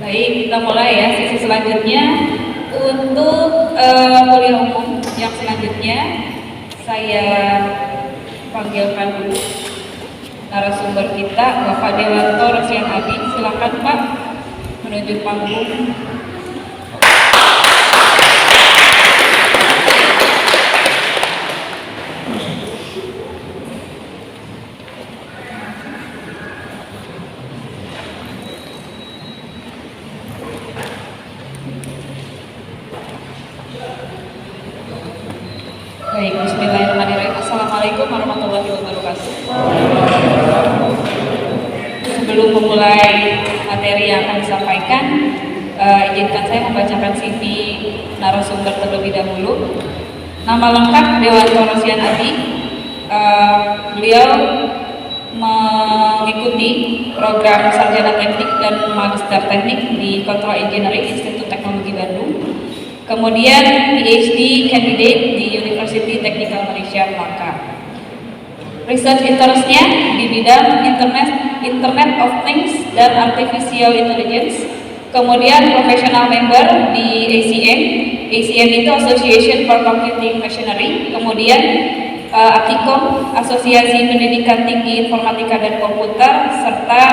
Baik, kita mulai ya sesi selanjutnya. Untuk kuliah umum yang selanjutnya, saya panggilkan dulu narasumber kita, Bapak Dewanto Rosian Adi. Silakan Pak menuju panggung. Baik, bismillahirrahmanirrahim. Assalamualaikum warahmatullahi wabarakatuh. Sebelum memulai materi yang akan disampaikan, izinkan saya membacakan CV narasumber terlebih dahulu. Nama lengkap Dewanto Rosian Adi. Beliau mengikuti program Sarjana Teknik dan Magister Teknik di Control Engineering Institut Teknologi Bandung. Kemudian PhD candidate di University Technical Malaysia Melaka. Research interestnya di bidang Internet of Things dan Artificial Intelligence. Kemudian professional member di ACM. ACM itu Association for Computing Machinery. Kemudian ATICOM, Asosiasi Pendidikan Tinggi Informatika dan Komputer, serta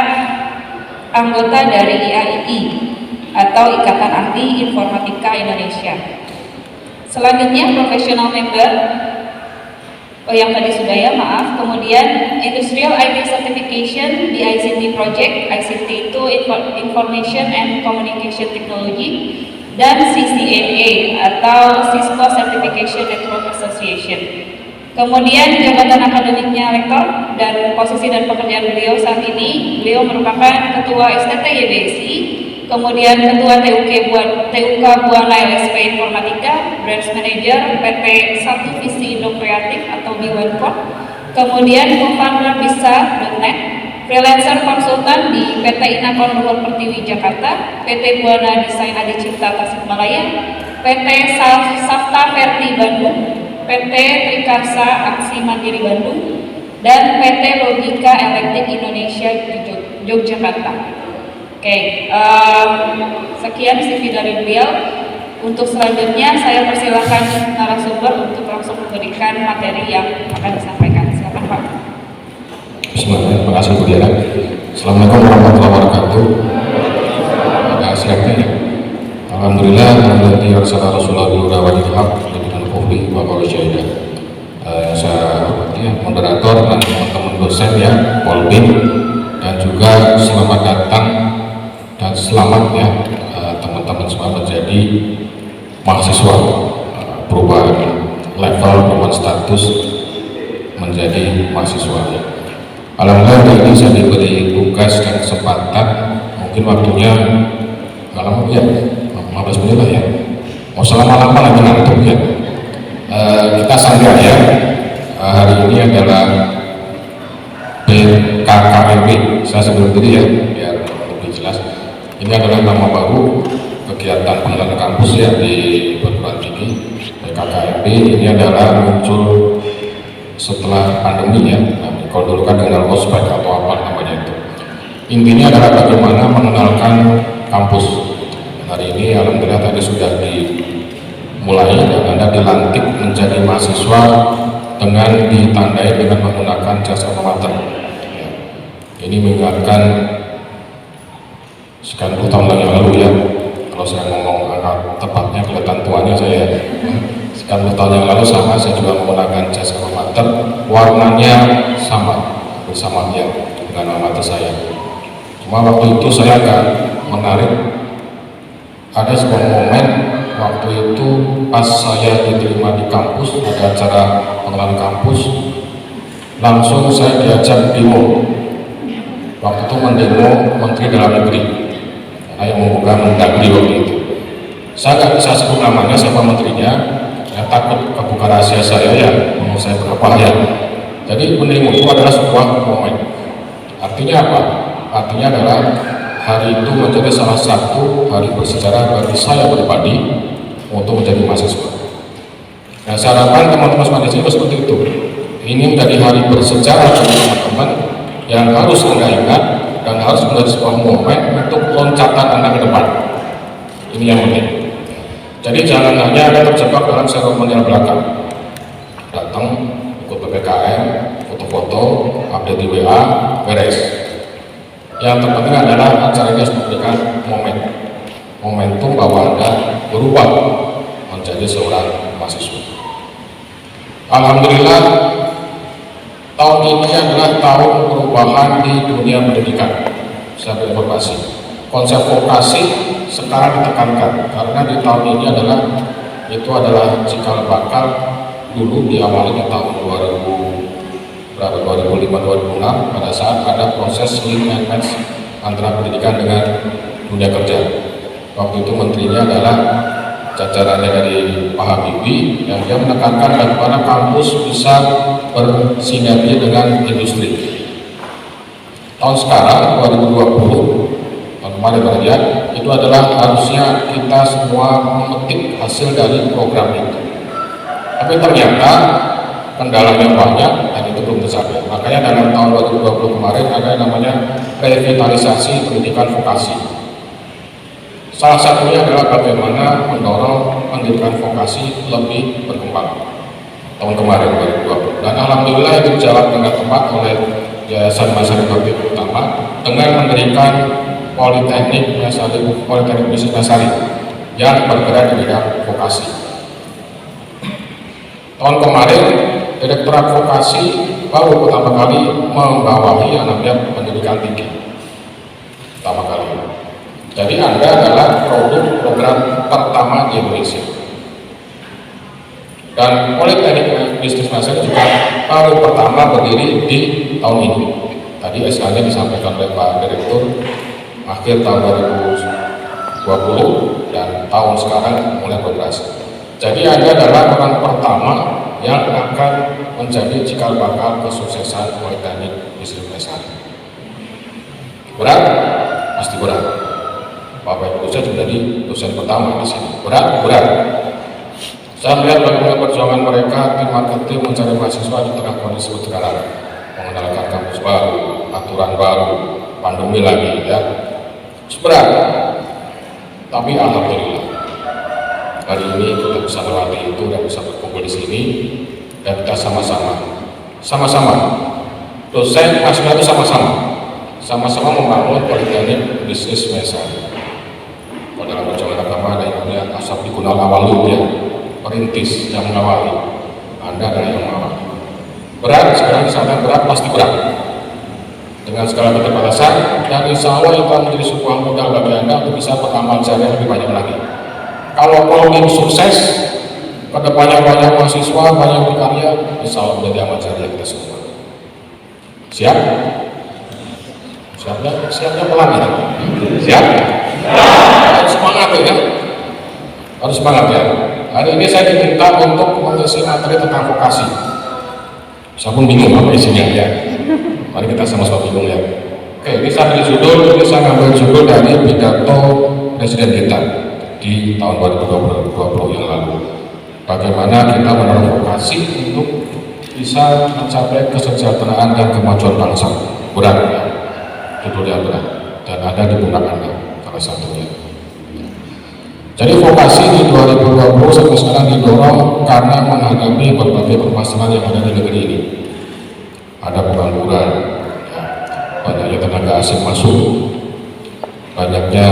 anggota dari IAII atau Ikatan Ahli Informatika Indonesia. Selanjutnya professional member, yang tadi sudah ya, maaf. Kemudian Industrial IT Certification di ICT Project. ICT itu Information and Communication Technology. Dan CCNA atau Cisco Certification Network Association. Kemudian jabatan akademiknya rektor, dan posisi dan pekerjaan beliau saat ini, beliau merupakan ketua STT YBSI, kemudian ketua TUK Buana LSP Informatika, Branch Manager PT 1 Visi Indo Kreatif atau B1Corp, kemudian co-founder Bisa.net, freelancer konsultan di PT Inakon Luhur Pertiwi Jakarta, PT Buana Desain Adicipta Tasikmalaya, PT Safta Verti Bandung, PT Trikarsa Aksi Mandiri Bandung, dan PT Logika Elektrik Indonesia Yogyakarta. Oke, sekian CV dari beliau. Untuk selanjutnya saya persilahkan narasumber untuk langsung memberikan materi yang akan disampaikan. Silakan Pak. Bismillahirrahmanirrahim. Terima kasih Bu Diana. Assalamualaikum warahmatullahi wabarakatuh. Ada siapnya ya. Alhamdulillah, alhamdulillah wassalaatu wassalamu ala rasulillah dan qawli wa qawli syahidah. Saya moderator dan teman-teman dosen ya, Polbin, dan juga selamat datang dan selamat ya teman-teman semua menjadi mahasiswa, perubahan level, perubahan status menjadi mahasiswa ya. Alhamdulillah hari ini saya diberi tugas dan kesempatan, mungkin waktunya nggak lama ya, 15 menit lah ya, mau selama-lama lagi ngantuk ya. Kita sangka ya, hari ini adalah BKKMB, saya sebelum tadi ya biar lebih jelas. Ini adalah nama baru kegiatan pengenalan kampus ya di perguruan tinggi. BKKMB ini adalah muncul setelah pandemi ya. Kalau dulu kan dengan ospek atau apa namanya itu. Intinya adalah bagaimana mengenalkan kampus. Hari ini alhamdulillah tadi sudah dimulai dan Anda dilantik menjadi mahasiswa dengan ditandai dengan menggunakan jas alma mater. Ya. Ini mengingatkan sekian puluh tahun yang lalu ya. Kalau saya ngomong angka tepatnya kelihatan tuanya saya. Sekian puluh tahun yang lalu sama, saya juga menggunakan jas alma mater, warnanya sama ya dengan alma mater saya. Cuma waktu itu saya agak menarik, ada sebuah momen waktu itu pas saya diterima di kampus, ada acara pengenalan kampus, langsung saya diajak demo. Waktu itu mendemo Menteri Dalam Negeri, karena yang membuka Mendagri waktu itu. Saya nggak bisa sebut namanya siapa menterinya, ya takut kebuka rahasia saya ya, mau saya berbahaya. Jadi pendemo itu adalah sebuah momen. Artinya apa? Artinya adalah hari itu menjadi salah satu hari bersejarah bagi saya pribadi untuk menjadi mahasiswa. Nah, saya harapkan teman-teman semua di sini seperti itu. Ini menjadi hari bersejarah bagi teman-teman yang harus Anda ingat dan harus menjadi sebuah momen untuk loncatan Anda ke depan. Ini yang penting. Jadi jangan hanya ada terjebak dalam seremonial belakang. Datang, ikut PPKM, foto-foto, update di WA, beres. Yang terpenting adalah acara ini harus memberikan momentum bahwa Anda berubah menjadi seorang mahasiswa. Alhamdulillah, tahun ini adalah tahun perubahan di dunia pendidikan. Saya berinformasi, konsep vokasi sekarang ditekankan karena di tahun ini adalah cikal bakal. Dulu diawali di tahun 2005-2006 pada saat ada proses link and match antara pendidikan dengan dunia kerja. Waktu itu menterinya adalah jajarannya dari Pak Habibie, yang dia menekankan bagaimana kampus bisa bersinergi dengan industri. Tahun sekarang 2020, tahun kemarin itu adalah harusnya kita semua memetik hasil dari program itu. Tapi ternyata kendalanya banyak dan itu belum tercapai. Makanya dalam tahun 2020 kemarin ada yang namanya revitalisasi pendidikan vokasi. Salah satunya adalah bagaimana mendorong pendidikan vokasi lebih berkembang. Tahun kemarin 2020. Dan alhamdulillah itu berjalan dengan tepat oleh Yayasan Masyarakat Utama dengan mendirikan Politeknik Bisnis Mesari yang bergerak di bidang vokasi. Tahun kemarin, Direktorat Vokasi baru pertama kali membawahi yang namanya pendidikan tinggi. Pertama kali. Jadi Anda adalah produk program pertama di Indonesia. Dan Politeknik Bisnis Mesari juga baru pertama berdiri di tahun ini. Tadi SK-nya disampaikan oleh Pak Direktur akhir tahun 2020 dan tahun sekarang mulai beroperasi. Jadi Anda adalah orang pertama yang akan menjadi cikal bakal kesuksesan Politeknik Bisnis Mesari. Berat? Pasti berat. Bapak Ibu saya sudah jadi dosen pertama di sini. Berat? Saya melihat bagaimana perjuangan mereka tim marketing mencari mahasiswa di tengah kondisi sekarang, mengenalkan kampus baru, aturan baru, pandemi lagi, ya. Berat. Tapi alhamdulillah. Hari ini kita bisa lewati itu dan bisa berkumpul di sini dan kita sama-sama dosen mahasiswa itu sama-sama membangun Politeknik Bisnis Mesari. Kalau dalam perjalanan agama ada yang namanya asap dikunal awalud, ya, perintis yang mengawali. Anda adalah yang mengawali. Berat, sekarang disana berat, pasti berat dengan segala keterbatasan, dan insya Allah itu akan menjadi sebuah modal bagi Anda untuk bisa beramal jariah lebih banyak lagi. Kalau ingin sukses, kedepannya banyak mahasiswa, banyak berkarya, insya Allah menjadi amal jariah kita semua. Siap? Siapnya pelan ya? Siap? Harus semangat ya? Harus semangat ya? Hari ini saya diminta untuk mengisi materi tentang vokasi. Saya pun bingung apa isinya ya. Mari kita sama-sama bingung ya. Oke, ini saya ngambil judul dari pidato Presiden kita di tahun 2020 yang lalu. Bagaimana kita mendorong vokasi untuk bisa mencapai kesejahteraan dan kemajuan bangsa. Berat ya, judulnya berat, dan ada di pundak Anda salah satunya. Jadi vokasi di 2020 sampai sekarang didorong karena menghadapi berbagai permasalahan yang ada di negeri ini. Ada pengangguran, ya, banyaknya tenaga asing masuk, banyaknya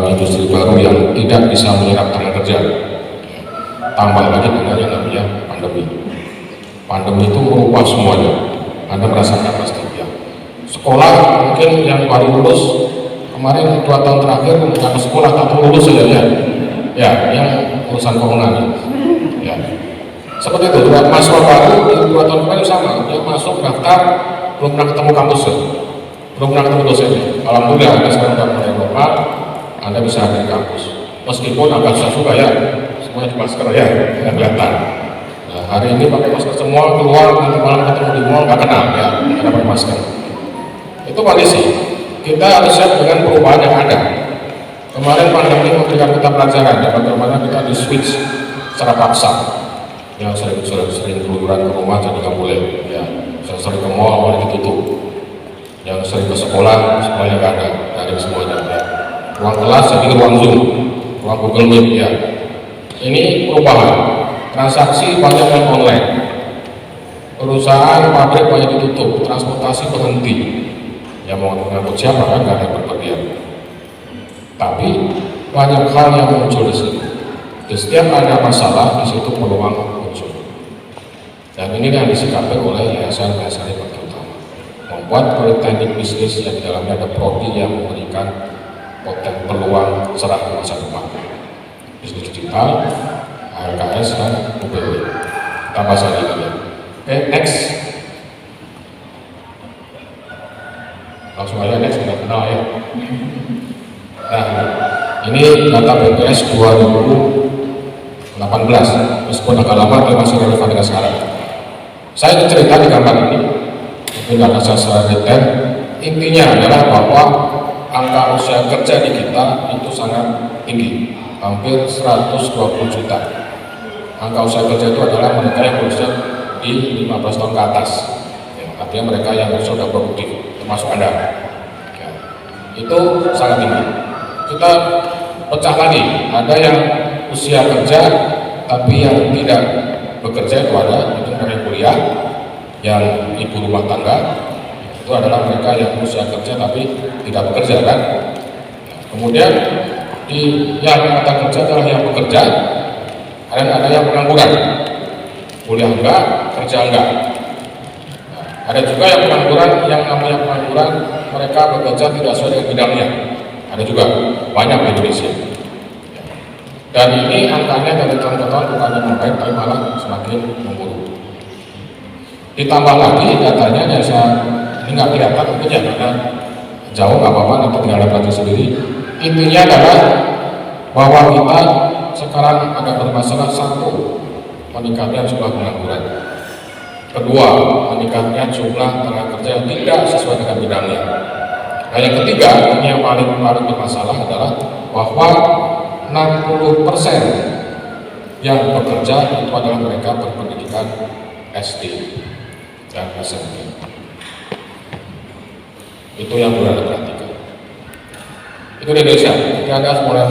industri baru yang tidak bisa menyerap tenaga kerja, tambah lagi dengan yang namanya pandemi. Pandemi itu merubah semuanya. Anda merasakan pasti ya. Sekolah mungkin yang baru lulus kemarin 2 tahun terakhir nggak ke sekolah atau lulus saja ya. Ya, yang urusan keuangan ya. Seperti itu, mahasiswa baru di 2 tahun kemarin sama, dia masuk daftar belum pernah ketemu kampusnya, belum pernah ketemu dosennya. Alhamdulillah Anda sekarang sudah mulai normal, Anda bisa hadir di kampus. Meskipun agak susah juga ya, semuanya di masker ya, nggak kelihatan. Nah, hari ini pakai masker semua, keluar nanti malam ketemu di mall nggak kenal ya, karena pakai masker. Itu kondisi. Kita harus siap dengan perubahan yang ada. Kemarin pandemi memberikan kita pelajaran ya, bagaimana kita di switch secara paksa. Yang sering keluaran ke rumah jadi nggak boleh, ya. Yang sering ke mall mulai ditutup. Yang sering ke sekolahnya nggak ada, dari semuanya. Ya. Ruang kelas jadi ruang Zoom. ruang Google Meet ya. Ini perubahan, transaksi banyak yang online, perusahaan pabrik banyak ditutup, transportasi berhenti. Ya mau ngangkut siapa kan, nggak ada berpergian. Tapi banyak hal yang muncul di sini. Di setiap ada masalah, di situ peluang muncul. Dan ini yang disikapi oleh Yayasan Lestari Bakti Utama, membuat politeknik bisnis yang di dalamnya ada prodi yang memberikan potensi peluang cerah di masa depan. Bisnis digital, ALKS dan UPW. Kita bahas lagi ya. Oke, next. Langsung aja next, sudah kenal ya. Nah, ini data BPS 2018, meskipun agak lama tapi masih relevan dengan sekarang. Saya ingin cerita di gambar ini, mungkin nggak bisa secara detail. Intinya adalah bahwa angka usia kerja di kita itu sangat tinggi, hampir 120 juta. Angka usia kerja itu adalah mereka yang berusia di 15 tahun ke atas, ya, artinya mereka yang sudah produktif, termasuk Anda. Ya, itu sangat tinggi. Kita pecah lagi, ada yang usia kerja tapi yang tidak bekerja itu ada, itu mereka kuliah, yang ibu rumah tangga, itu adalah mereka yang usia kerja tapi tidak bekerja kan. Kemudian yang kata kerja adalah yang bekerja, ada yang pengangguran, kuliah enggak, kerja enggak. Ada juga yang pengangguran, yang namanya pengangguran mereka bekerja tidak sesuai dengan bidangnya, ada juga, banyak di Indonesia. Dan ini angkanya dari tahun ke tahun bukannya membaik, tapi malah semakin memburuk. Ditambah lagi datanya yang ini nggak kelihatan, mungkin ya karena jauh nggak apa-apa, nanti tinggal lihat lagi sendiri. Intinya adalah bahwa kita sekarang ada bermasalah, satu, meningkatnya jumlah pengangguran. Kedua, meningkatnya jumlah tenaga kerja yang tidak sesuai dengan bidangnya. Nah yang ketiga, ini yang paling bermasalah adalah bahwa 60% yang bekerja itu adalah mereka berpendidikan SD dan SMP. Itu yang perlu Anda perhatikan. Itu di Indonesia. Jadi Anda mulai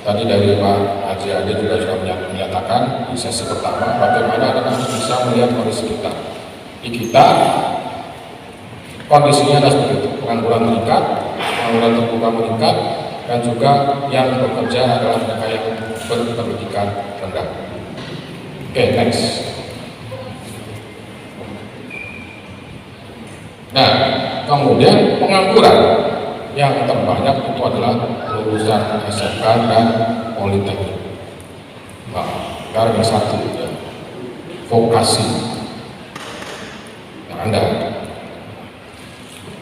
tadi dari Pak Haji Ade juga sudah menyatakan di sesi pertama bagaimana Anda bisa melihat kondisi kita. Di kita kondisinya adalah seperti itu, pengangguran meningkat, pengangguran terbuka meningkat, dan juga yang bekerja adalah mereka yang berpendidikan rendah. Oke, next. Nah, kemudian pengangguran yang terbanyak itu adalah lulusan SMK dan Politeknik. Nah, karena satu ya, vokasi. Nah, Anda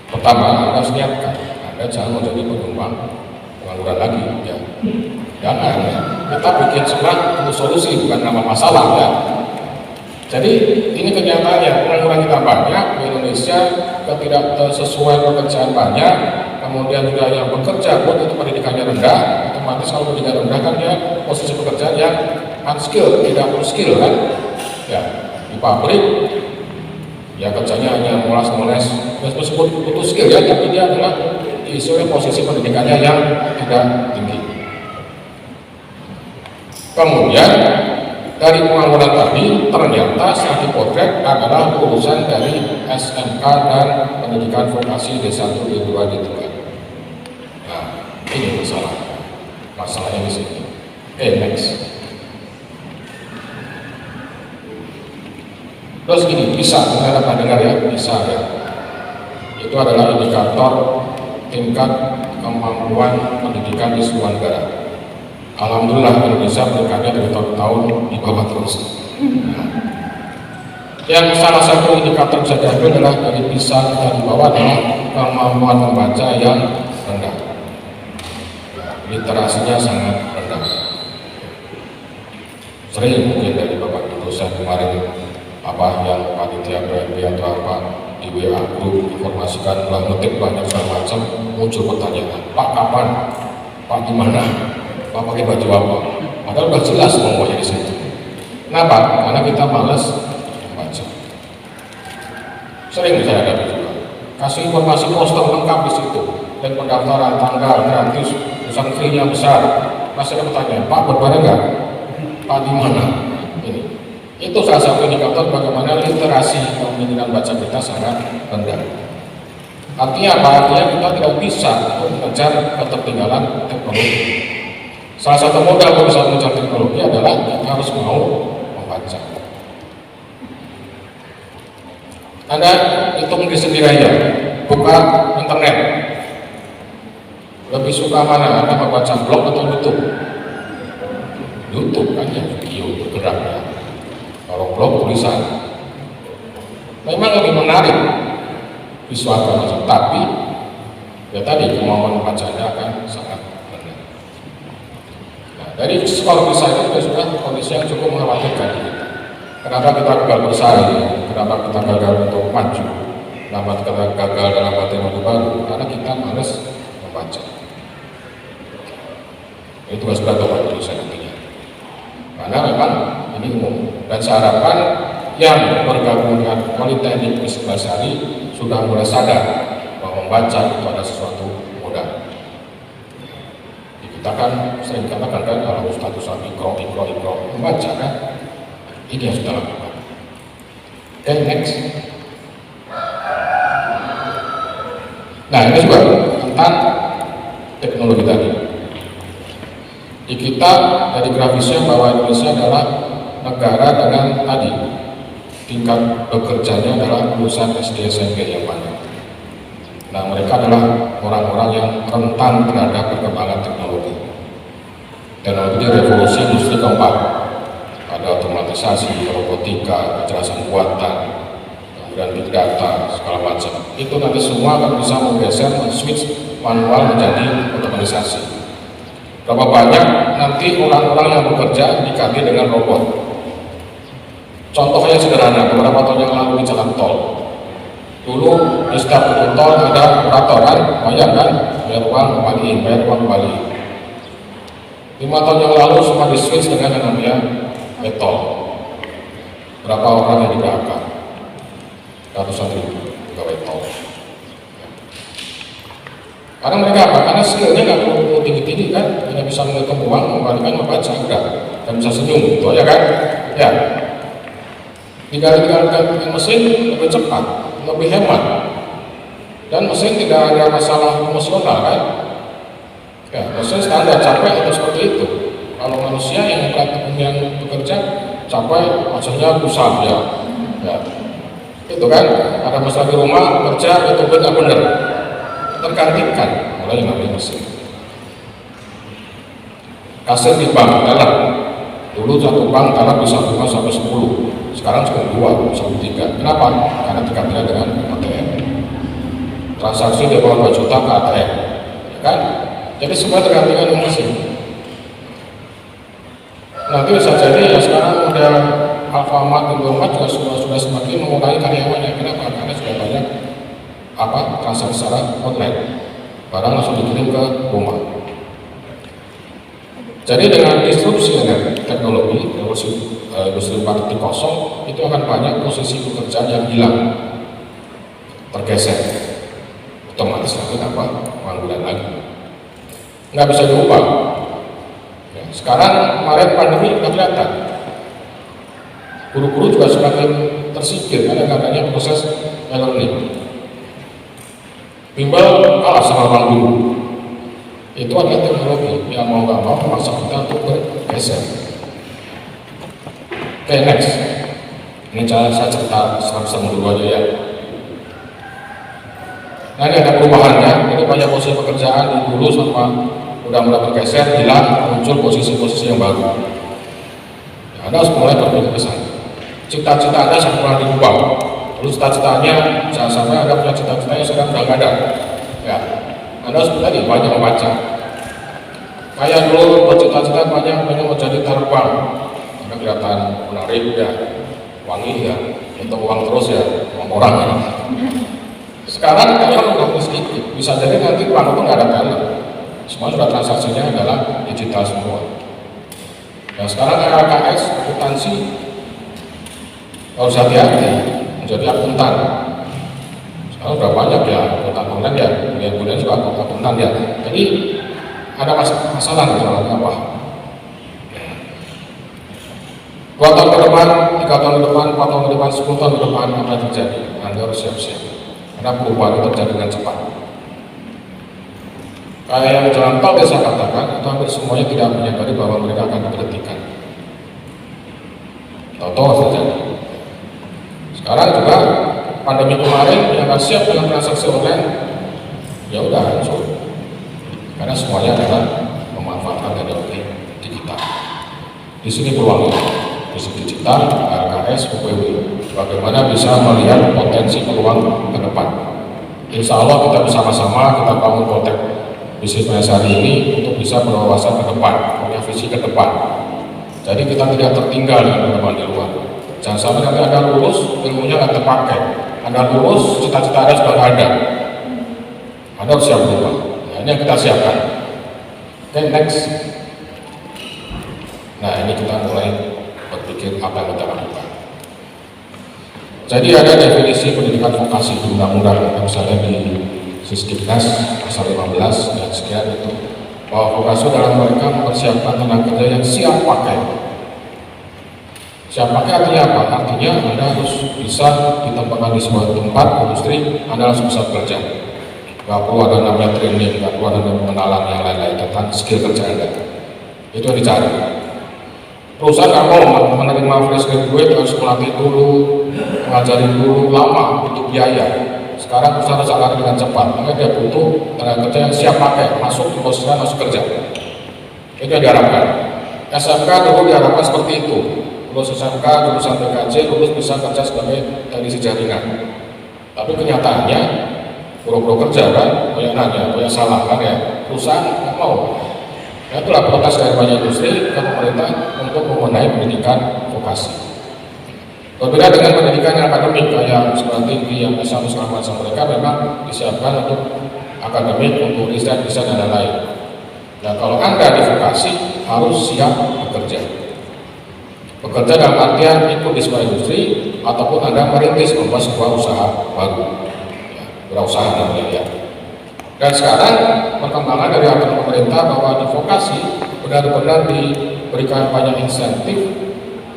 pertama harus niatkan, Anda jangan menjadi penyumbang pengangguran lagi ya. Jangan, kita bikin sekarang untuk solusi, bukan nama masalah ya. Jadi ini kenyataannya, pengangguran kita banyak di Indonesia, ketidaksesuaian pekerjaan banyak, kemudian juga yang bekerja pun itu pendidikannya rendah. Otomatis kalau pendidikan rendah kan dia posisi pekerjaan yang unskilled, tidak full skill kan ya. Di pabrik ya kerjanya hanya moles-moles, meskipun butuh skill ya, tapi dia adalah diisi posisi pendidikannya yang tidak tinggi. Kemudian dari pengangguran tadi ternyata setelah dipotret adalah lulusan dari SMK dan pendidikan vokasi D1, D2, D3. Nah, ini masalahnya di sini. Oke, next. Terus gini, bisa, kita dapat dengar ya, bisa ya. Itu adalah indikator tingkat kemampuan pendidikan di sebuah negara. Alhamdulillah Indonesia peringkatnya dari tahun ke tahun di bawah terus. Nah, yang salah satu indikator bisa diambil adalah dari PISA kita di bawah adalah kemampuan membaca yang rendah. Literasinya sangat rendah. Sering mungkin dari Bapak dosen kemarin yang panitia PMP atau apa di WA grup informasikan telah ngetik banyak segala macam, muncul pertanyaan, Pak kapan? Pak gimana? Pak pakai baju apa? Padahal udah jelas semuanya di situ. Kenapa? Karena kita malas membaca. Sering saya hadapi juga. Kasih informasi poster lengkap di situ, dan pendaftaran tanggal gratis, tulisan fee-nya besar. masih ada pertanyaan, Pak berbayar nggak? Pak di mana? Ini. Itu salah satu indikator bagaimana literasi kepemimpinan baca kita sangat rendah. Artinya apa? Artinya kita tidak bisa mengejar ketertinggalan teknologi. Salah satu modal bisa mengejar teknologi adalah kita harus mau membaca. Anda hitung diri sendiri aja, buka internet. Lebih suka mana? Anda membaca blog atau YouTube? YouTube kan ya, video bergerak ya. Kalau blog tulisan, memang lebih menarik visual macam, tapi ya tadi kemampuan membacanya akan sangat rendah. Nah, dari skor PISA itu sudah kondisi yang cukup mengkhawatirkan kita. Kenapa kita gagal bersaing? Kenapa kita gagal untuk maju? Kenapa kita gagal dalam teknologi baru? Karena kita malas membaca. Ini tugas berat untuk Indonesia nantinya. Karena memang ini umum. Dan saya harapkan yang bergabung dengan Politeknik Islam Basari sudah mulai sadar bahwa membaca itu ada sesuatu mudah. Kita kan sering katakan kan kalau Ustadz ikro membaca kan, ini yang sudah lakukan. Oke, next. Nah, ini juga tentang teknologi tadi. Di kita dari grafisnya bahwa Indonesia adalah negara dengan tadi tingkat bekerjanya adalah lulusan SD SMP yang banyak. Nah, mereka adalah orang-orang yang rentan terhadap perkembangan teknologi. Teknologi revolusi industri keempat, ada otomatisasi, robotika, kecerdasan buatan, kemudian big data, segala macam. Itu nanti semua akan bisa menggeser, switch manual menjadi otomatisasi. Berapa banyak nanti orang-orang yang bekerja diganti dengan robot. Contohnya sederhana, beberapa tahun yang lalu di jalan tol. Dulu di setiap pintu tol ada operator kan, bayar kan, bayar uang kembali. 5 tahun yang lalu semua di switch dengan yang namanya e-tol. Berapa orang yang di PHK? Ratusan ribu pegawai tol. Karena mereka apa? Karena skillnya nggak perlu tinggi-tinggi kan, hanya bisa menghitung uang, mengembalikan, membaca, udah, dan bisa senyum, itu aja kan? Ya. Tinggal mesin lebih cepat, lebih hemat, dan mesin tidak ada masalah emosional kan? Ya, mesin standar capek itu seperti itu. Kalau manusia yang bekerja capek, maksudnya pusat ya. Itu kan? Ada masalah di rumah, kerja itu nggak benar. Tergantikan oleh namanya mesin. Kasir di bank dalam, dulu satu bank dalam bisa 5 sampai 10, sekarang cukup 2 sampai 3. Kenapa? Karena tergantikan dengan ATM. Transaksi di bawah 2 juta ke ATM, ya kan? Jadi semua tergantikan dengan mesin. Nanti bisa jadi ya sekarang udah Alfamart, Indomaret juga sudah semakin mengurangi karyawannya. Kenapa? Karena sudah banyak transaksi secara online, barang langsung dikirim ke rumah. Jadi dengan disrupsi teknologi industri 4.0 itu akan banyak posisi pekerjaan yang hilang, tergeser, otomatis nanti pengangguran lagi, nggak bisa diubah. Ya, sekarang kemarin pandemi sudah kelihatan, guru-guru juga semakin tersingkir karena adanya proses e-learning. Bimbel kalah sama orang dulu. Itu adalah teknologi yang mau nggak mau memaksa kita untuk bergeser. Oke, next. Ini cara saya cerita serem-serem dulu aja ya. Nah, ini ada perubahannya. Ini banyak posisi pekerjaan di dulu sama udah mulai bergeser, hilang, muncul posisi-posisi yang baru. Ya, Anda harus mulai berpikir ke sana. Cita-cita Anda sampai pernah diubah. Lalu cita-citanya, jangan sampai Anda punya cita-cita yang sedang nggak ada. Ya, Anda harus tadi banyak membaca. Kayak dulu bercita-cita banyak mau jadi terbang, karena kelihatan menarik ya, wangi ya, untuk uang terus ya, uang orang ya. Sekarang kalian udah sedikit, bisa jadi nanti uang itu nggak ada talent. Semua sudah transaksinya adalah digital semua. Nah sekarang RKS, akuntansi, harus hati-hati. Jadi akuntan, sekarang udah banyak ya akuntan online ya, kemudian juga akuntan ya. Jadi ada masalah apa? 2 tahun ke depan, 3 tahun ke depan, 4 tahun ke depan, 10 tahun ke depan apa yang terjadi? Anda harus siap-siap. Karena perubahan itu terjadi dengan cepat. Kayak yang jalan tol yang saya katakan, itu hampir semuanya tidak menyadari bahwa mereka akan diberhentikan. Tahu-tahu harus terjadi. Sekarang juga pandemi kemarin yang nggak siap dengan transaksi online, ya udah hancur. Karena semuanya adalah memanfaatkan teknologi digital. Di sini peluangnya, bisnis digital, RKS, UPW. Bagaimana bisa melihat potensi peluang ke depan. Insya Allah kita bersama-sama kita bangun konteks bisnis hari ini untuk bisa berwawasan ke depan, punya visi ke depan. Jadi kita tidak tertinggal dengan teman-teman di luar. Jangan sampai nanti Anda lulus, ilmunya nggak terpakai. Anda lulus, cita-cita Anda sudah ada. Anda harus siap berubah. Nah, ini yang kita siapkan. Oke, next. Nah, ini kita mulai berpikir apa yang kita lakukan. Jadi ada definisi pendidikan vokasi di undang-undang, misalnya di Sisdiknas pasal 15 dan sekian itu, bahwa vokasi dalam mereka mempersiapkan tenaga kerja yang siap pakai. Siap pakai artinya apa? Artinya Anda harus bisa ditempatkan di sebuah tempat industri, Anda harus bisa bekerja. Gak perlu ada namanya training, gak perlu ada pengenalan yang lain-lain tentang skill kerja Anda. Itu yang dicari. Perusahaan nggak mau menerima fresh graduate harus melatih dulu, mengajari dulu, lama, butuh biaya. Sekarang perusahaan harus lari dengan cepat, maka dia butuh tenaga kerja yang siap pakai, masuk di posisi masuk kerja. Itu yang diharapkan. SMK dulu diharapkan seperti itu. Lulus SMK, lulusan PKJ, lulus bisa kerja sebagai teknisi jaringan. Tapi kenyataannya, buru-buru kerja kan, banyak nanya, banyak salah kan ya, perusahaan nggak mau. Ya, itulah protes dari banyak industri ke pemerintah untuk membenahi pendidikan vokasi. Berbeda dengan pendidikan yang akademik kayak sekolah tinggi yang S1 segala macam, mereka memang disiapkan untuk akademik, untuk riset dan lain-lain. Nah, kalau Anda di vokasi harus siap bekerja. Bekerja dalam artian ikut di sebuah industri ataupun Anda merintis membuat sebuah usaha baru. Ya, berusaha namanya ya. Dan sekarang perkembangan dari aturan pemerintah bahwa di vokasi benar-benar diberikan banyak insentif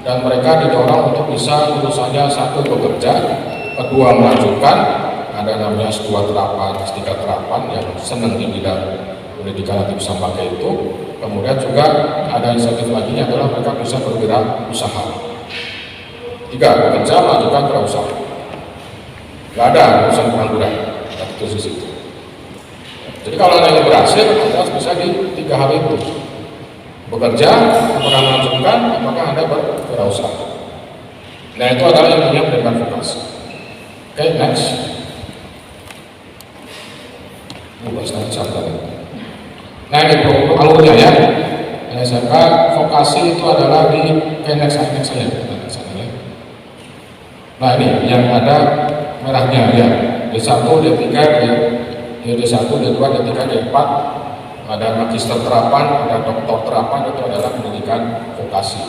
dan mereka didorong untuk bisa lulusannya satu bekerja, kedua melanjutkan, ada namanya S2 terapan, S3 terapan yang senang di bidang pendidikan nanti bisa pakai itu. Kemudian juga ada insentif lagi adalah mereka bisa berwirausaha. 3, bekerja melanjutkan wirausaha. Nggak ada urusan pengangguran itu di situ. Jadi kalau Anda ingin berhasil, Anda harus bisa di 3 hal itu. Bekerja, apakah melanjutkan, apakah Anda berwirausaha. Nah, itu adalah yang namanya pendidikan vokasi. Oke, next. Nah, ini alurnya ya. SMK vokasi itu adalah di next saya. Nah, ini yang ada merahnya ya. D1, D3, D1, D2, D3, D4, ada magister terapan, ada doktor terapan, itu adalah pendidikan vokasi.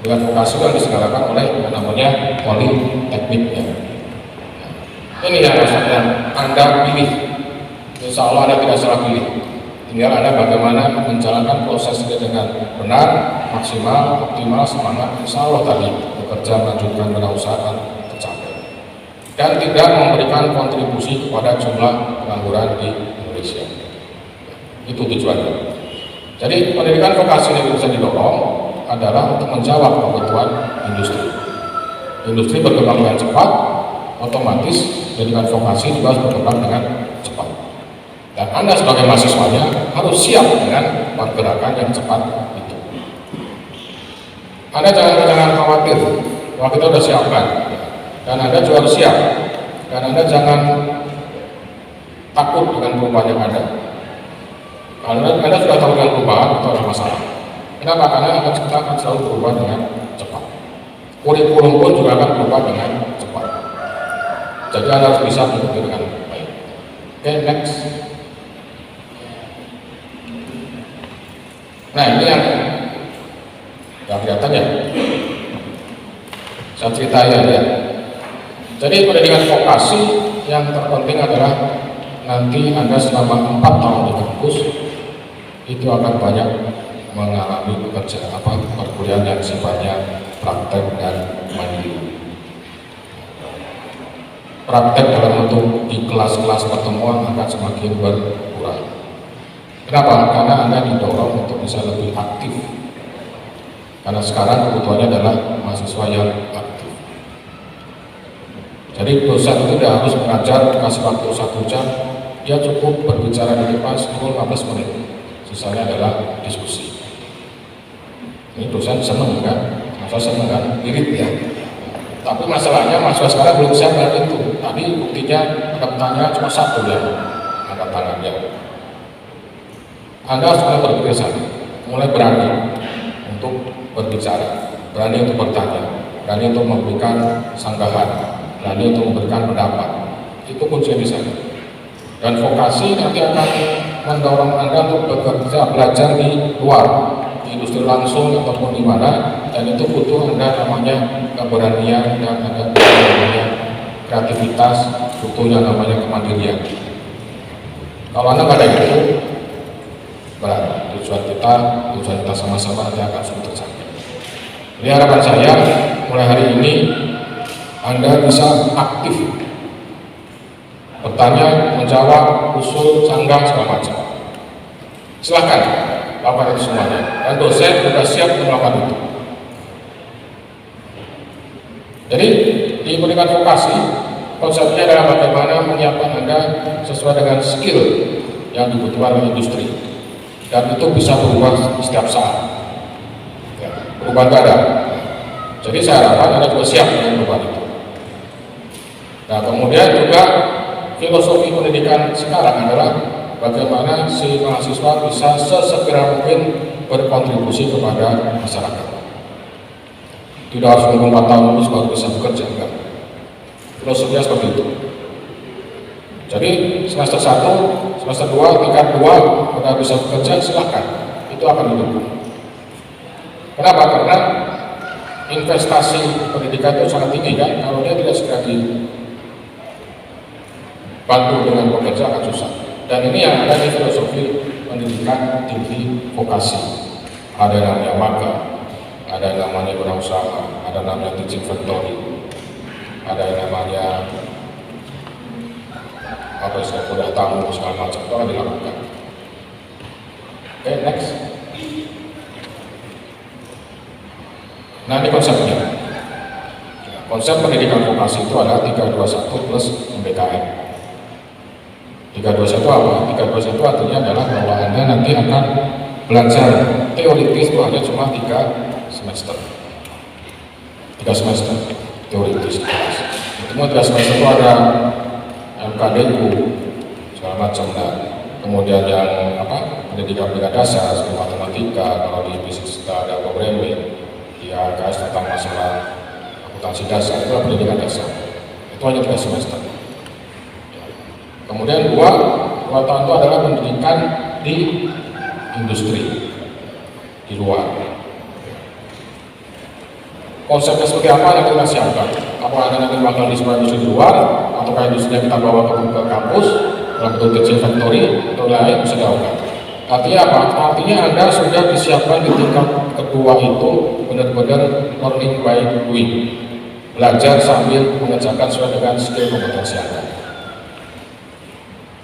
Dengan vokasi yang diselenggarakan oleh yang namanya politeknik ya. Ini yang Anda pilih. Insya Allah Anda tidak salah pilih. Tinggal Anda bagaimana menjalankan proses ini dengan benar, maksimal, optimal, semangat. Insya Allah tadi bekerja melanjutkan wirausaha akan tercapai. Dan tidak memberikan kontribusi kepada jumlah pengangguran di Indonesia. Itu tujuannya. Jadi pendidikan vokasi yang bisa didorong adalah untuk menjawab kebutuhan industri. Industri berkembang dengan cepat, otomatis pendidikan vokasi juga harus berkembang dengan cepat. Dan Anda sebagai mahasiswanya harus siap dengan pergerakan yang cepat itu. Anda jangan khawatir bahwa kita sudah siapkan. Dan Anda juga harus siap. Dan Anda jangan takut dengan perubahan yang ada. Kalau Anda sudah tahu dengan perubahan, itu adalah masalah. Kenapa? Karena kita akan selalu berubah dengan cepat. Kurikulum pun juga akan berubah dengan cepat. Jadi Anda harus bisa mengikuti dengan baik. Oke, next. Nah, ini yang nggak kelihatan ya. Saya ceritain ya. Jadi pendidikan vokasi yang terpenting adalah nanti Anda selama 4 tahun di kampus itu akan banyak mengalami perkuliahan yang sifatnya praktek dan mandiri. Praktek dalam bentuk di kelas-kelas pertemuan akan semakin berkurang. Kenapa? Karena Anda didorong untuk bisa lebih aktif. Karena sekarang kebutuhannya adalah mahasiswa yang aktif. Jadi dosen itu tidak harus mengajar, kasih waktu 1 jam, dia cukup berbicara di depan 10-15 menit. Sisanya adalah diskusi. Ini dosen seneng kan? Masa seneng kan? Irit ya. Tapi masalahnya mahasiswa sekarang belum siap dengan itu. Tadi buktinya ada pertanyaan cuma 1 yang angkat tangannya. Anda harus mulai berpikir sana, mulai berani untuk berbicara, berani untuk bertanya, berani untuk memberikan sanggahan, berani untuk memberikan pendapat. Itu kuncinya di sana. Dan vokasi nanti akan mendorong Anda untuk bekerja, belajar di luar, di industri langsung ataupun di mana, dan itu butuh Anda namanya keberanian dan ada namanya kreativitas, butuh yang namanya kemandirian. Kalau Anda nggak ada itu, berat. Tujuan kita sama-sama nanti akan sulit tercapai. Jadi harapan saya mulai hari ini Anda bisa aktif bertanya, menjawab, usul, sanggah, segala macam. Silahkan lakukan itu semuanya. Dan dosen sudah siap untuk melakukan itu. Jadi diberikan vokasi, konsepnya adalah bagaimana menyiapkan Anda sesuai dengan skill yang dibutuhkan oleh industri. Dan itu bisa berubah setiap saat. Ya, perubahan itu ada. Jadi saya harapkan Anda juga siap dengan perubahan itu. Nah, kemudian juga filosofi pendidikan sekarang adalah bagaimana si mahasiswa bisa sesegera mungkin berkontribusi kepada masyarakat. Tidak harus menunggu 4 tahun lulus baru bisa bekerja, enggak. Filosofinya seperti itu. Jadi semester 1, semester 2, tingkat 2 sudah bisa bekerja, silahkan. Itu akan didukung. Kenapa? Karena investasi pendidikan itu sangat tinggi kan. Kalau dia tidak segera dibantu dengan pekerja akan susah. Dan ini yang ada di filosofi pendidikan tinggi vokasi. Ada yang namanya magang, ada yang namanya wirausaha, ada yang namanya teaching factory, ada yang namanya saya kuliah tamu segala macam, itu akan dilakukan. Oke, next. Nah, ini konsepnya. Konsep pendidikan vokasi itu adalah 321 plus MBKM. 321 apa? 321 artinya adalah bahwa Anda nanti akan belajar teoritis itu hanya cuma 3 semester. 3 semester teoritis. Itu 3 semester itu ada MKDU segala macam, dan kemudian yang pendidikan dasar seperti matematika, kalau di bisnis kita ada programming, di AKS tentang masalah akuntansi dasar, itu pendidikan dasar. Itu hanya 3 semester. Kemudian 2 tahun itu adalah pendidikan di industri di luar. Konsepnya seperti apa nanti kita siapkan. Apakah nanti bakal di sebuah industri di luar, ataukah industrinya kita bawa ke kampus dalam bentuk kecil factory atau lain, bisa dilakukan. Artinya apa? Artinya Anda sudah disiapkan di tingkat kedua itu benar-benar learning by doing, belajar sambil mengerjakan sesuai dengan skill kompetensi Anda.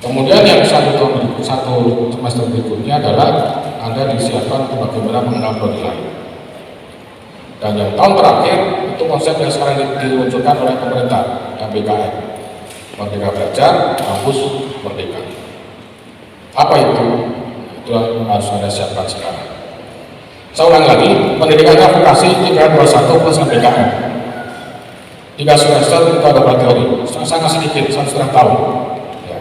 Kemudian yang satu semester berikutnya adalah Anda disiapkan untuk bagaimana mengenal prodi lain. Dan yang tahun terakhir itu konsep yang sekarang diluncurkan oleh pemerintah, MBKM, Merdeka Belajar, Kampus Merdeka. Apa itu? Itu yang harus Anda siapkan sekarang. Saya ulang lagi, pendidikannya vokasi 321 plus MBKM. 3 semester itu ada teori, sangat sedikit, 1,5 tahun. Ya.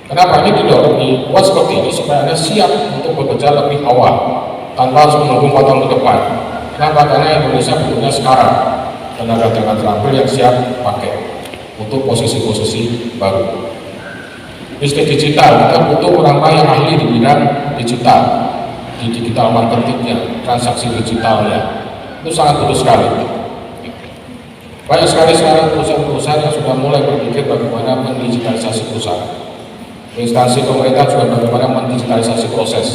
Kenapa ini didorong dibuat seperti ini supaya Anda siap untuk bekerja lebih awal, tanpa harus menunggu 4 tahun ke depan. Kenapa? Karena Indonesia butuhnya sekarang tenaga terampil yang siap pakai untuk posisi-posisi baru. Bisnis digital, kita butuh orang-orang yang ahli di bidang digital, di digital marketingnya, transaksi digitalnya, itu sangat butuh sekali. Banyak sekali sekarang perusahaan-perusahaan yang sudah mulai berpikir bagaimana mendigitalisasi perusahaan. Instansi pemerintah juga bagaimana mendigitalisasi proses.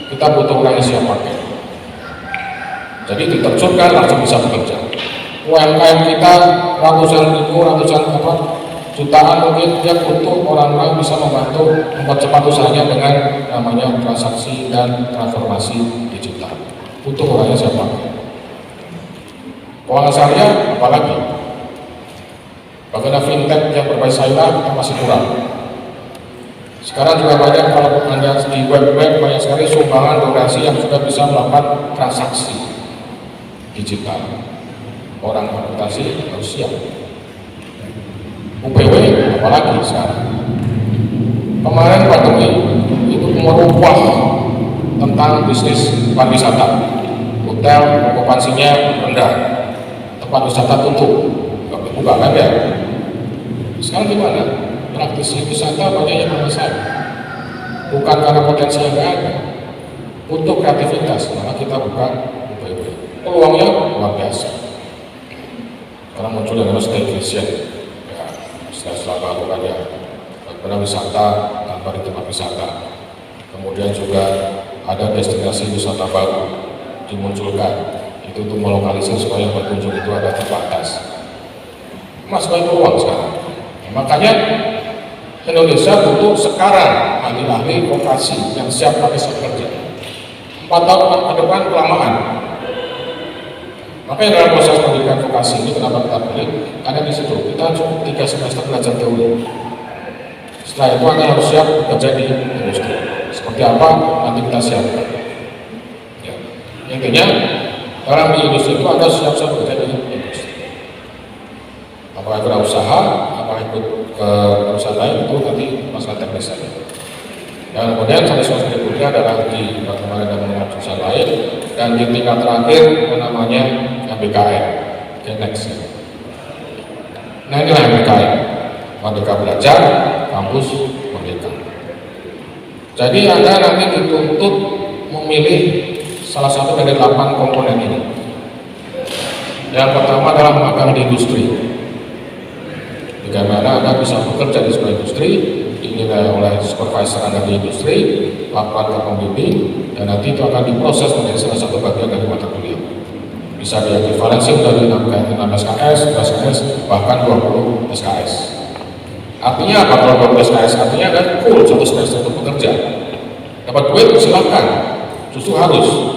kita butuh orang yang siap pakai. Jadi diterjunkan langsung bisa bekerja. UMKM kita ratusan ribu, jutaan mungkin, dia butuh orang-orang bisa membantu mempercepat usahanya dengan namanya transaksi dan transformasi digital. Butuh orang yang siap pakai. Keuangan syariah apalagi? Bagaimana fintech yang berbasis syariah kita masih kurang. Sekarang juga banyak, kalau Anda di web banyak sekali sumbangan donasi yang sudah bisa melakukan transaksi digital. Orang akuntansi harus siap. UPW apalagi sekarang. Kemarin pandemi itu merubah tentang bisnis pariwisata. Hotel okupansinya rendah, tempat wisata tutup, nggak buka kan ya. Sekarang gimana? Praktisi wisata banyak yang bermasalah, bukan karena potensi yang nggak ada, untuk kreativitas, maka kita buka UPW. Peluangnya luar biasa. Karena muncul yang namanya staycation, ya, istilah baru kan ya, bagaimana wisata tanpa di tempat wisata. Kemudian juga ada destinasi wisata baru dimunculkan, itu untuk melokalisir supaya berkunjung itu ada terbatas. Mas banyak peluang sekarang. Makanya Indonesia butuh sekarang ahli-ahli vokasi yang siap pakai kerja. 4 tahun ke depan kelamaan. Makanya dalam proses pendidikan vokasi ini kenapa kita pilih? Karena di situ kita cukup 3 semester belajar teori. Setelah itu Anda harus siap bekerja di industri. Seperti apa nanti kita siapkan. Ya. Intinya orang di industri itu Anda siap-siap bekerja di industri. Apakah berusaha, apakah ikut ke perusahaan lain, itu nanti masalah teknis saja. Dan kemudian satisfaksi berikutnya adalah di bagaimana dengan perusahaan lain, dan di tingkat terakhir namanya MBKM, next. Nah inilah MBKM, Merdeka Belajar, Kampus Merdeka. Jadi Anda nanti dituntut memilih salah satu dari 8 komponen ini. Yang pertama adalah magang di industri. Bagaimana Anda bisa bekerja di sebuah industri, dinilai oleh supervisor Anda di industri, laporan ke pembimbing, dan nanti itu akan diproses menjadi salah satu bagian dari mata kuliah. Bisa diekvivalensi dari 6 SKS, 2 SKS, bahkan 20 SKS. Artinya apa kalau 20 SKS? Artinya kan full 1 semester untuk bekerja. Dapat duit silakan, justru harus.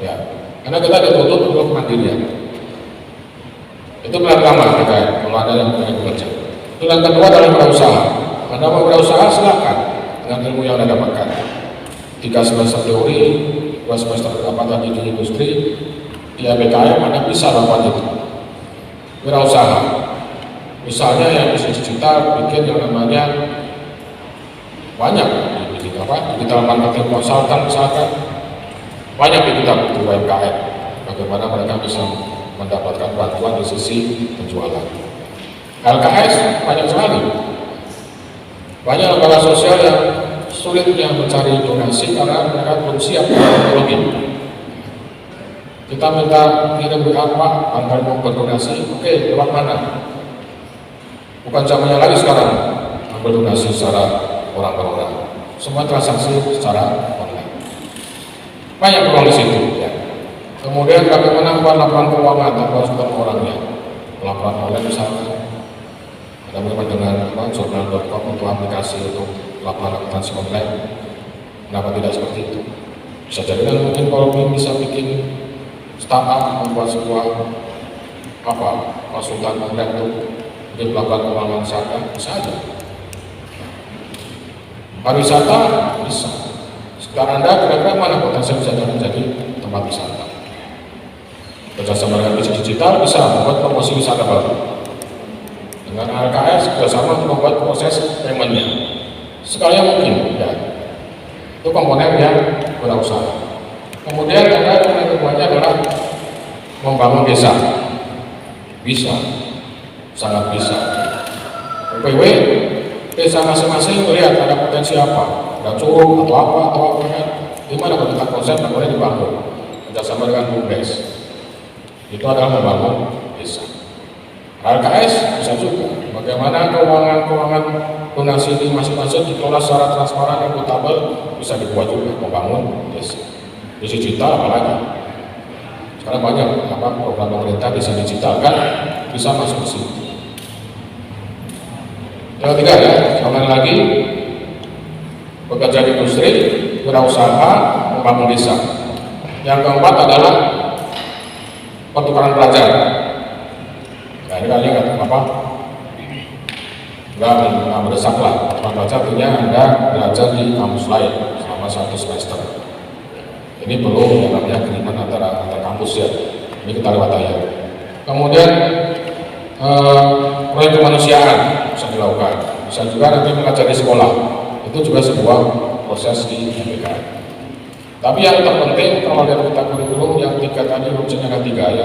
Ya, karena kita dituntut untuk kemandirian. Itu pilihan pertama kita kalau ada yang ingin bekerja. Pilihan kedua adalah berusaha. Anda mau berusaha silakan dengan ilmu yang Anda dapatkan. 3 semester teori, 2 semester tadi di industri, di MBKM Anda bisa lakukan itu. Berusaha. Misalnya yang bisnis digital bikin yang namanya banyak digital marketing konsultan misalkan, banyak di kita butuh UMKM. Bagaimana mereka bisa mendapatkan bantuan di sisi penjualan. LKS banyak sekali. Banyak lembaga sosial yang sulit yang mencari donasi karena mereka belum siap teknologi. Kita minta kirim WA Pak, Anda mau berdonasi, oke, lewat mana? Bukan zamannya lagi sekarang ambil donasi secara orang per orang. Semua transaksi secara online. Banyak peluang di situ. Ya. Kemudian bagaimana laporan keuangan tanpa harus ketemu orangnya. Laporan online misalnya. Ada beberapa dengan jurnal.com untuk aplikasi untuk laporan akuntansi online. Kenapa tidak seperti itu? Bisa jadi kan mungkin kalau bisa bikin startup membuat sebuah konsultan online untuk bikin laporan keuangan syariah, bisa aja. Pariwisata bisa. Sekarang Anda kira-kira mana potensi bisa menjadi tempat wisata? Kerjasama dengan bisnis digital bisa membuat promosi wisata baru. Dengan RKS kerjasama untuk membuat proses payment-nya. Sekalian mungkin, ya. Itu komponen yang berusaha. Kemudian ada yang keduanya adalah membangun desa. Bisa, sangat bisa. PW desa masing-masing melihat ada potensi apa, ada curug atau apa kan. Gimana kalau kita konsep boleh dibangun kerjasama dengan BUMDes. Itu adalah membangun desa. RKS bisa juga. Bagaimana keuangan donasi di masing-masing dikelola secara transparan, akuntabel, bisa dibuat juga membangun desa. Digital apalagi. Sekarang banyak program pemerintah bisa digitalkan, bisa masuk ke sini. Yang ketiga ya, sekali lagi pekerja industri, wirausaha, membangun desa. Yang keempat adalah pertukaran pelajar. Nah ini kayaknya nggak mendesak lah. Pertukaran pelajar artinya Anda belajar di kampus lain selama 1 semester. Ini perlu yang namanya agreement antara kampus ya. Ini kita lewat aja. Kemudian proyek kemanusiaan bisa dilakukan. Bisa juga nanti mengajar di sekolah. Itu juga sebuah proses di MBKM. Tapi yang terpenting kalau dari kita kurikulum yang 3 tadi, rumusnya ada 3 ya,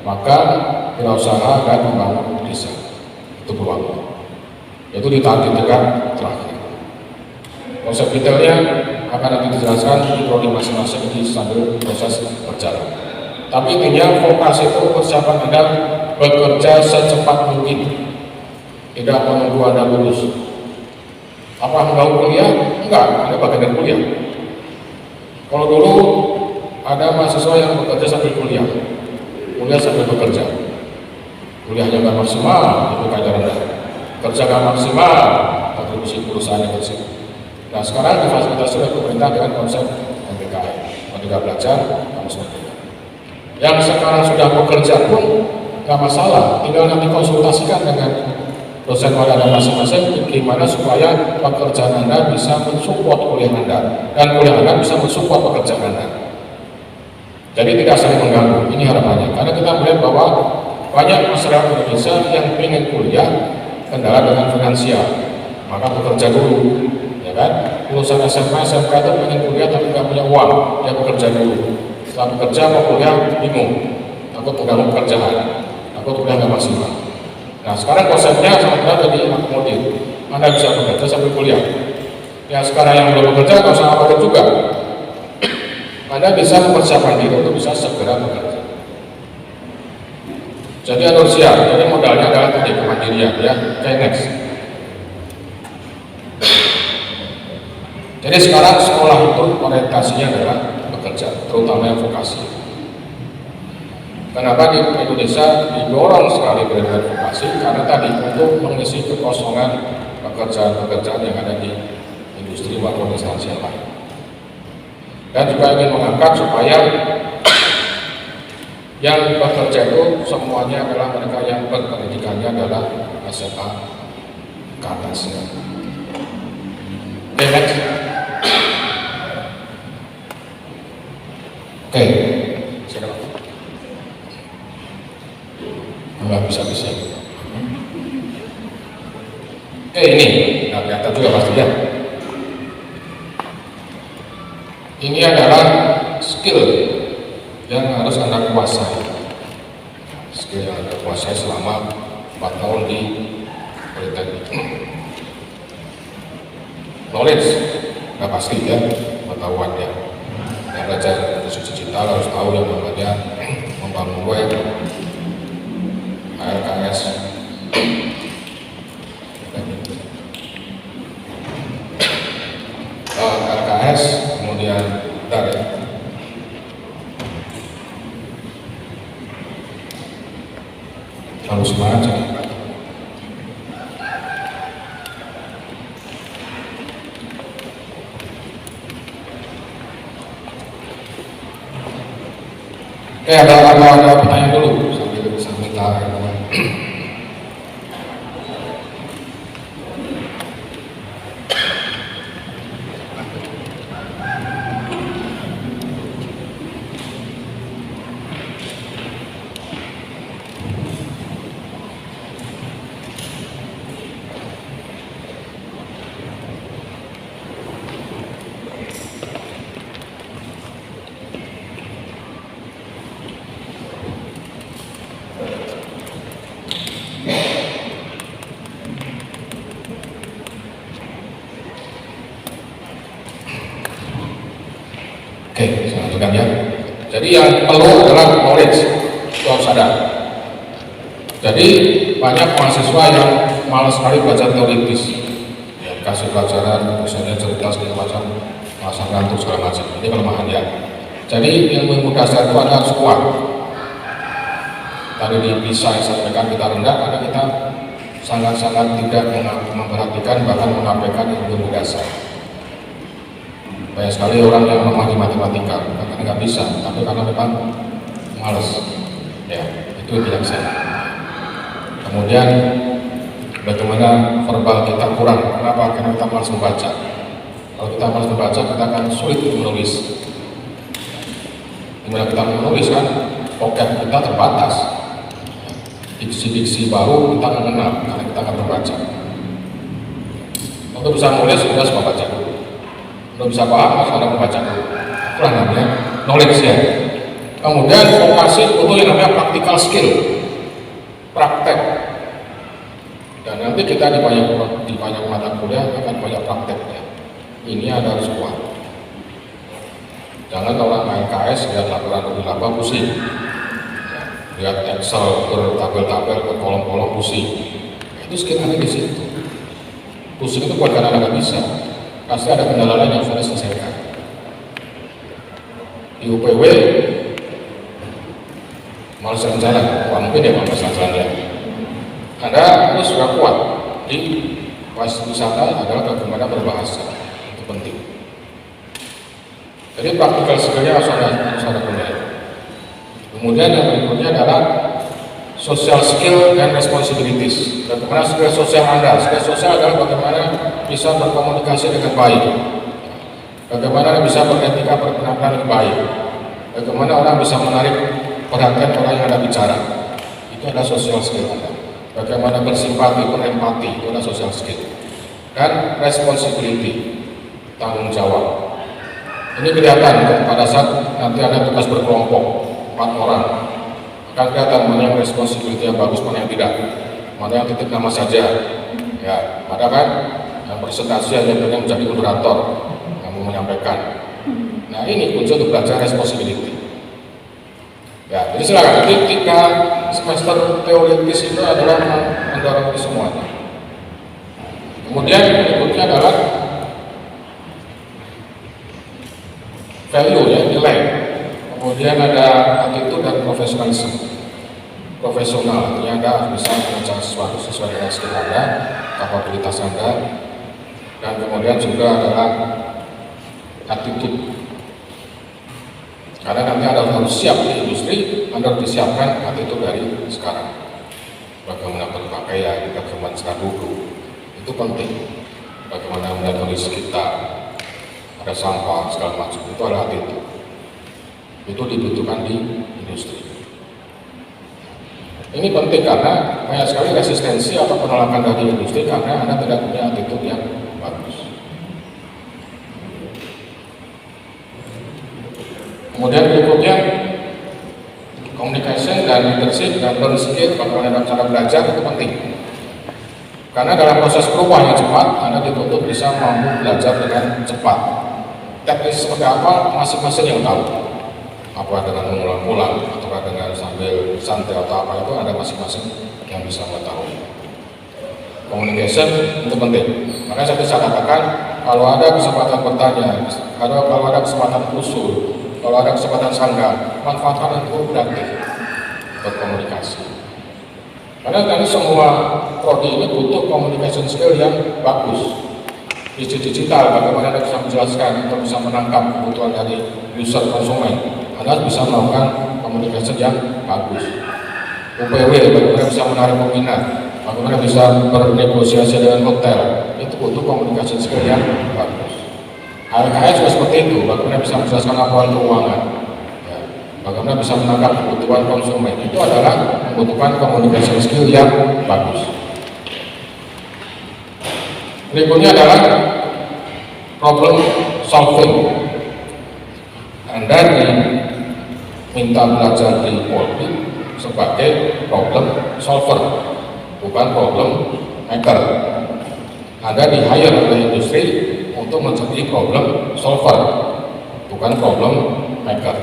maka wirausaha dan membangun desa itu peluangnya. Itu di tahap tingkat terakhir. Konsep detailnya akan nanti dijelaskan di prodi masing-masing di sambil proses berjalan. Tapi intinya vokasi itu persiapan Anda bekerja secepat mungkin, tidak menunggu Anda lulus. Apa nggak kuliah? Enggak, ada bagian dari kuliah. Kalau dulu ada mahasiswa yang bekerja sambil kuliah sambil bekerja, kuliahnya nggak maksimal, itu kajian rendah, kerja nggak maksimal, kontribusi perusahaan yang kecil. Nah sekarang difasilitasi oleh pemerintah dengan konsep MBKM, Merdeka Belajar, Kampus Merdeka. Yang sekarang sudah bekerja pun nggak masalah, tinggal nanti konsultasikan dengan dosen pada masing-masing gimana supaya pekerjaan Anda bisa mensupport kuliah Anda dan kuliah Anda bisa mensupport pekerjaan Anda. Jadi tidak saling mengganggu, ini harapannya. Karena kita melihat bahwa banyak masyarakat Indonesia yang ingin kuliah kendala dengan finansial, maka bekerja dulu, ya kan? Lulusan SMA, SMK itu ingin kuliah tapi nggak punya uang, dia bekerja dulu. Setelah bekerja mau kuliah bingung, takut mengganggu pekerjaan, takut kuliah nggak maksimal. Nah sekarang konsepnya sangat jadi akomodir. Anda bisa bekerja sambil kuliah. Yang sekarang yang belum bekerja nggak usah khawatir juga. Anda bisa mempersiapkan diri untuk bisa segera bekerja. Jadi harus siap. Jadi modalnya adalah tadi kemandirian ya. Oke, next. Jadi sekarang sekolah itu orientasinya adalah bekerja, terutama yang vokasi. Kenapa di Indonesia didorong sekali pendidikan vokasi? Karena tadi untuk mengisi kekosongan pekerjaan-pekerjaan yang ada di industri maupun instansi yang lain. Dan juga ingin mengangkat supaya yang bekerja itu semuanya adalah mereka yang berpendidikannya adalah SMA ke atas. Oke, next. Oke, silakan. Nggak bisa. Oke, ini nggak kelihatan juga pasti ya. Ini adalah skill yang harus Anda kuasai. Skill yang Anda kuasai selama 4 tahun di Politeknik. Knowledge nggak pasti ya, pengetahuannya. Yang belajar digital harus tahu yang namanya membangun web, RKS, kemudian bentar ya. Harus semangat ya. Oke, ada pertanyaan dulu sambil tarik. Oke, saya lanjutkan ya. Jadi yang perlu adalah knowledge, itu harus ada. Jadi banyak mahasiswa yang malas sekali belajar teoritis, dikasih pelajaran, misalnya cerita segala macam, masa ngantuk segala macam. Ini kelemahannya. Jadi ilmu dasar itu adalah kuat. Tadi di PISA yang saya sampaikan kita rendah karena kita sangat-sangat tidak memperhatikan bahkan mengabaikan ilmu dasar. Banyak sekali orang yang lemah di matematika, karena nggak bisa, tapi karena memang males. Ya, itu tidak bisa. Kemudian bagaimana verbal kita kurang? Kenapa? Karena kita malas membaca. Kalau kita malas membaca, kita akan sulit untuk menulis. Dimana kita menulis kan, pocket kita terbatas. Diksi-diksi baru kita mengenal karena kita akan membaca. Untuk bisa menulis, kita harus membaca dulu. Untuk bisa paham, harus ada membaca dulu. Itulah namanya knowledge ya. Kemudian vokasi butuh yang namanya practical skill, praktek. Dan nanti kita di banyak mata kuliah akan banyak prakteknya. Ini ada harus kuat. Jangan orang LKS lihat laporan laba pusing. Lihat Excel bertabel-tabel, berkolom-kolom pusing. Itu skill ada di situ. Pusing itu bukan karena nggak bisa, pasti ada kendala lain yang harus diselesaikan. Di UPW malas jalan, mungkin ya malas jalan ya. Anda harus sudah kuat di wisata adalah bagaimana berbahasa, itu penting. Jadi praktikal skillnya harus ada punya. Kemudian yang berikutnya adalah social skill dan responsibilities. Bagaimana skill sosial Anda? Skill sosial adalah bagaimana bisa berkomunikasi dengan baik, bagaimana bisa beretika berpenampilan yang baik, bagaimana orang bisa menarik perhatian orang yang Anda bicara. Itu adalah social skill Anda. Bagaimana bersimpati, berempati, itu adalah social skill. Dan responsibility, tanggung jawab. Ini kelihatan pada saat nanti ada tugas berkelompok 4 orang, akan kelihatan mana yang responsibility yang bagus, mana yang tidak, mana yang titip nama saja, ya, ada kan yang presentasi hanya dengan menjadi moderator yang mau menyampaikan. Nah ini kunci untuk belajar responsibility. Ya, jadi silakan. Jadi 3 semester teoritis itu adalah mendorong itu semuanya. Kemudian berikutnya adalah value ya, nilai. Kemudian ada attitude dan profesionalisme. Profesional, artinya Anda bisa mengerjakan sesuatu sesuai dengan skill Anda, kapabilitas Anda, dan kemudian juga adalah attitude. Karena nanti Anda harus siap di industri, Anda harus disiapkan attitude dari sekarang. Bagaimana berpakaian, bagaimana cara duduk, itu penting. Bagaimana melihat kondisi kita, ada sampah, segala macam, itu adalah attitude. Itu dibutuhkan di industri. Ini penting karena banyak sekali resistensi atau penolakan dari industri karena Anda tidak punya attitude yang bagus. Kemudian berikutnya communication dan leadership dan learn skill, bagaimana dalam cara belajar itu penting. Karena dalam proses perubahan yang cepat, Anda dituntut bisa mampu belajar dengan cepat. Teknis seperti apa masing-masing yang tahu. Apa dengan mengulang-ulang atau dengan sambil santai atau apa itu ada masing-masing yang bisa mengetahui. Communication itu penting. Makanya saya bisa katakan kalau ada kesempatan bertanya, kalau ada kesempatan usul, kalau ada kesempatan sanggah, manfaatkan itu produktif berkomunikasi. Karena dari semua prodi ini butuh communication skill yang bagus. Di digital, bagaimana Anda bisa menjelaskan atau bisa menangkap kebutuhan dari user konsumen. Anda bisa melakukan komunikasi yang bagus. UPW, bagaimana bisa menarik peminat, bagaimana bisa bernegosiasi dengan hotel, itu butuh komunikasi skill yang bagus. LKS juga seperti itu, bagaimana bisa menjelaskan laporan keuangan, ya, bagaimana bisa menangkap kebutuhan konsumen, itu adalah membutuhkan komunikasi skill yang bagus. Berikutnya adalah problem solving. Anda diminta belajar di Polri sebagai problem solver, bukan problem maker. Anda di-hire oleh industri untuk menjadi problem solver, bukan problem maker.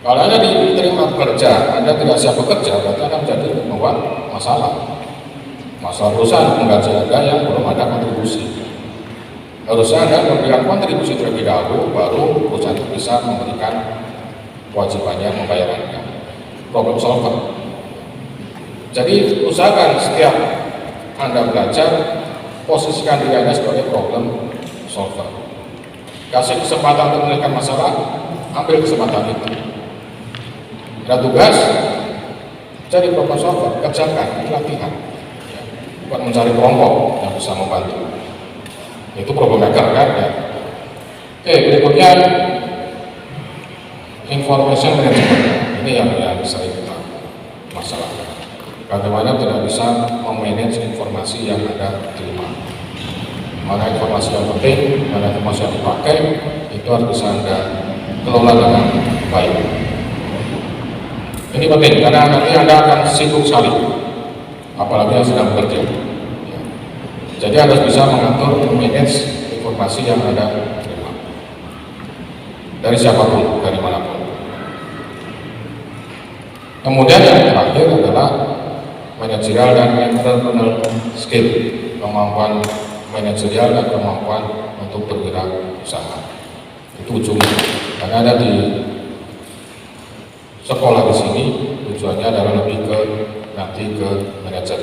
Kalau Anda diterima bekerja, Anda tidak siap bekerja, berarti Anda menjadi pembawa masalah. Masalah perusahaan menggaji Anda yang belum ada kontribusi. Harusnya Anda memberikan kontribusi terlebih dahulu, baru perusahaan itu bisa memberikan kewajibannya membayar Anda. Problem solver. Jadi usahakan setiap Anda belajar, posisikan diri Anda sebagai problem solver. Kasih kesempatan untuk menyelesaikan masalah, ambil kesempatan itu. Ada tugas, jadi problem solver, kerjakan, itu latihan. Ya, bukan mencari kelompok yang bisa membantu. Itu problem maker kan ya. Oke, berikutnya information management. Ini yang sering kita masalahkan. Bagaimana tidak bisa memanage informasi yang Anda terima. Mana informasi yang penting, mana informasi yang dipakai, itu harus bisa Anda kelola dengan baik. Ini penting karena nanti Anda akan sibuk sekali, apalagi yang sedang bekerja. Ya. Jadi Anda harus bisa mengatur, manage informasi yang Anda terima dari siapapun, dari manapun. Kemudian yang terakhir adalah manajerial dan entrepreneurial skill, kemampuan manajerial dan kemampuan untuk berwirausaha. Itu ujungnya. Karena ada di sekolah di sini tujuannya adalah lebih ke nanti ke manajer.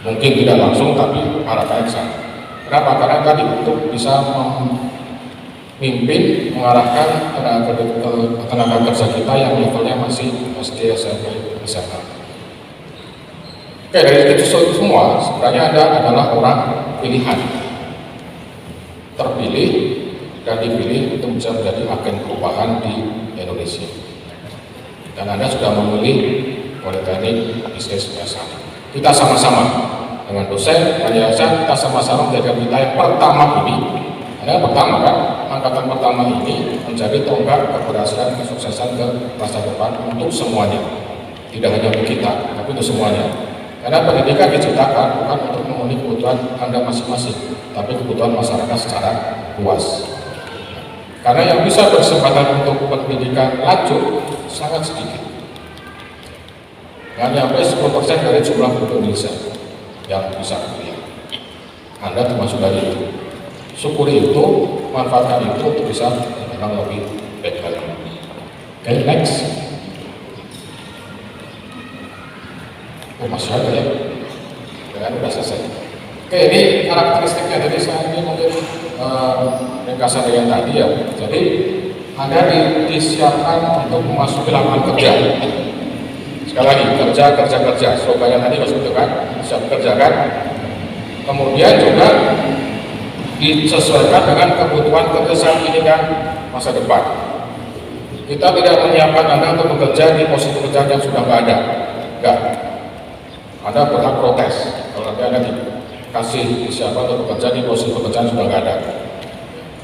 Mungkin tidak langsung tapi arahnya ke sana. Kenapa? Karena tadi untuk bisa memimpin, mengarahkan tenaga kerja kita yang levelnya masih SD, SMP, SMA. Oke, dari itu semua sebenarnya Anda adalah orang pilihan, terpilih dan dipilih untuk bisa menjadi agen perubahan di Indonesia. Dan Anda sudah memilih Politeknik Bisnis USAHA. Kita sama-sama dengan dosen dan yayasan, kita sama-sama menjadikan kita yang pertama ini. Anda pertama kan, angkatan pertama ini menjadi tonggak keberhasilan kesuksesan ke masa depan untuk semuanya. Tidak hanya untuk kita, tapi untuk semuanya. Karena pendidikan diciptakan bukan untuk memenuhi kebutuhan Anda masing-masing, tapi kebutuhan masyarakat secara luas. Karena yang bisa berkesempatan untuk pendidikan lanjut sangat sedikit. Hanya sampai 10% dari jumlah penduduk Indonesia yang bisa kuliah. Anda termasuk dari itu. Syukuri itu, manfaatkan itu untuk bisa mengenal lebih baik lagi. Oke, next. Oh, masih ada ya? Dengan sudah selesai. Oke, ini karakteristiknya. Jadi saya ini mungkin ringkasan yang tadi ya. Jadi Anda disiapkan untuk memasuki lapangan kerja. Sekali lagi, kerja. Slogannya tadi harus betul kan? Siap kerja kan? Kemudian juga disesuaikan dengan kebutuhan kerja saat ini dan masa depan. Kita tidak menyiapkan Anda untuk bekerja di posisi pekerjaan yang sudah nggak ada. Enggak. Anda berhak protes kalau nanti Anda dikasih siapa untuk bekerja di posisi pekerjaan sudah nggak ada.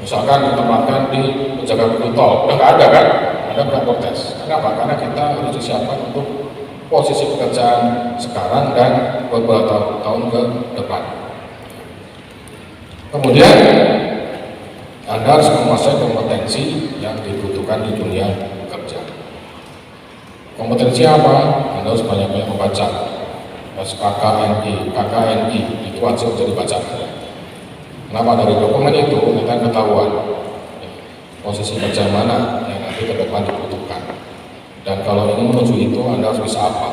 Misalkan ditempatkan di penjaga pintu tol, udah nggak ada kan? Anda berhak protes. Kenapa? Karena kita harus disiapkan untuk posisi pekerjaan sekarang dan beberapa tahun ke depan. Kemudian Anda harus menguasai kompetensi yang dibutuhkan di dunia kerja. Kompetensi apa? Anda harus banyak-banyak membaca. KKNI itu wajib untuk dibaca. Kenapa? Dari dokumen itu akan ketahuan posisi kerja mana yang nanti ke depan dibutuhkan. Dan kalau ingin menuju itu Anda harus bisa apa?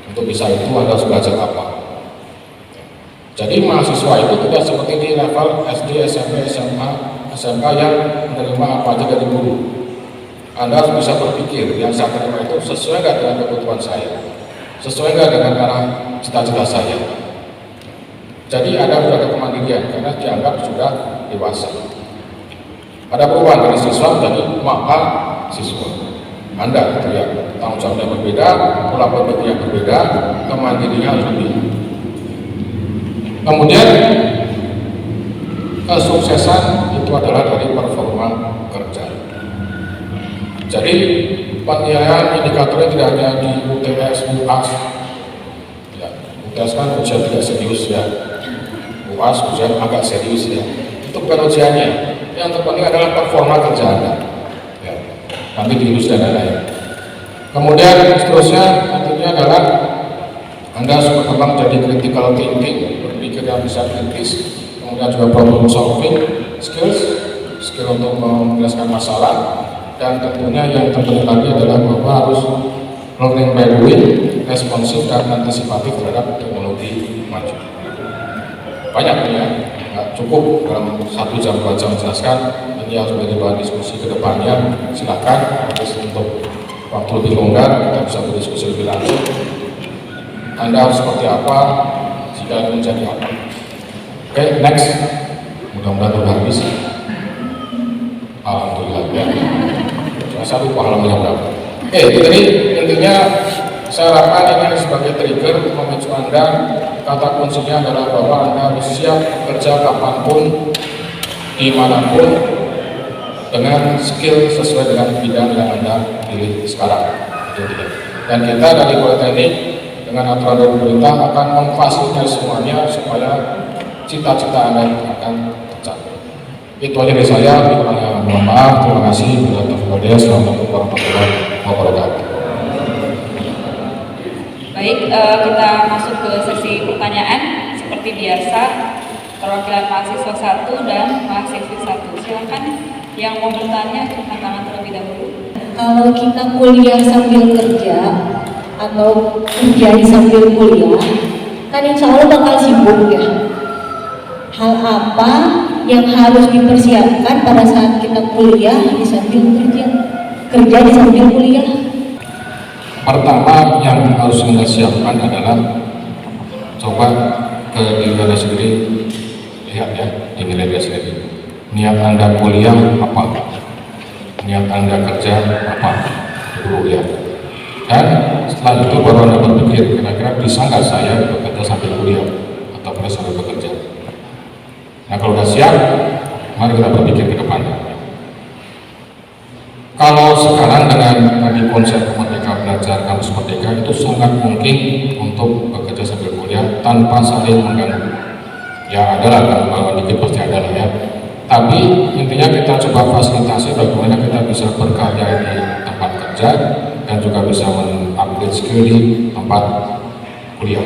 Untuk bisa itu Anda harus belajar apa? Jadi mahasiswa itu tidak seperti di level SD, SMP, SMA, SMK yang menerima apa aja dari guru. Anda harus bisa berpikir yang saya terima itu sesuai nggak dengan kebutuhan saya, sesuai nggak dengan arah cita-cita saya. Jadi Anda sudah ada kemandirian karena dianggap sudah dewasa. Ada perubahan dari siswa menjadi mahasiswa. Anda itu ya tanggung jawabnya berbeda, pola pikir yang berbeda, kemandirian lebih. Kemudian kesuksesan itu adalah dari performa kerja. Jadi penilaian indikatornya tidak hanya di UTS, UAS. Ya, UTS kan ujian tidak serius ya. UAS ujian agak serius ya. Itu bukan ujiannya. Yang terpenting adalah performa kerja Anda. Ya, nanti diurus dan lain-lain. Kemudian seterusnya nantinya adalah Anda harus berkembang jadi critical thinking, berpikir yang bisa kritis, kemudian juga problem solving skills, skill untuk menjelaskan masalah, dan tentunya yang terpenting lagi adalah bahwa harus learning by doing, responsif dan antisipatif terhadap teknologi maju. Banyak ya, nggak cukup dalam 1 jam 2 jam menjelaskan. Ini harus menjadi bahan diskusi ke depannya. Silakan, habis untuk waktu lebih longgar kita bisa berdiskusi lebih lanjut. Anda harus seperti apa jika menjadi apa. Oke, next. Mudah-mudahan sudah habis. Alhamdulillah ya. Saya lupa halamannya berapa. Oke, jadi intinya saya harapkan ini sebagai trigger memicu Anda. Kata kuncinya adalah bahwa Anda harus siap bekerja kapanpun, dimanapun, dengan skill sesuai dengan bidang yang Anda pilih sekarang. Dan kita dari Politeknik dengan aturan dari pemerintah akan memfasilitasi semuanya supaya cita-cita Anda akan tercapai. Itu aja dari saya. Mohon maaf. Terima kasih. Assalamualaikum warahmatullahi wabarakatuh. Baik, kita masuk ke sesi pertanyaan. Seperti biasa, perwakilan mahasiswa 1 dan mahasiswi 1. Silakan yang mau bertanya angkat tangan terlebih dahulu. Kalau kita kuliah sambil kerja atau kerja sambil kuliah, kan insya Allah bakal sibuk ya. Hal apa yang harus dipersiapkan pada saat kita kuliah di sambil kerja di sambil kuliah? Pertama yang harus Anda siapkan adalah coba ke diri Anda sendiri, lihat ya, dinilai diri sendiri. Niat Anda kuliah apa? Niat Anda kerja apa? Dulu ya. Dan setelah itu baru Anda berpikir, kira-kira bisa nggak saya bekerja sambil kuliah atau boleh sambil bekerja? Nah, kalau sudah siap, mari kita berpikir ke depan. Kalau sekarang dengan tadi konsep Merdeka Belajar Kampus Merdeka itu sangat mungkin untuk bekerja sambil kuliah tanpa saling mengganggu. Ya ada lah, kalau dikit pasti ada lah ya. Tapi intinya kita coba fasilitasi bagaimana kita bisa berkarya di tempat kerja dan juga bisa mengupgrade skill di tempat kuliah.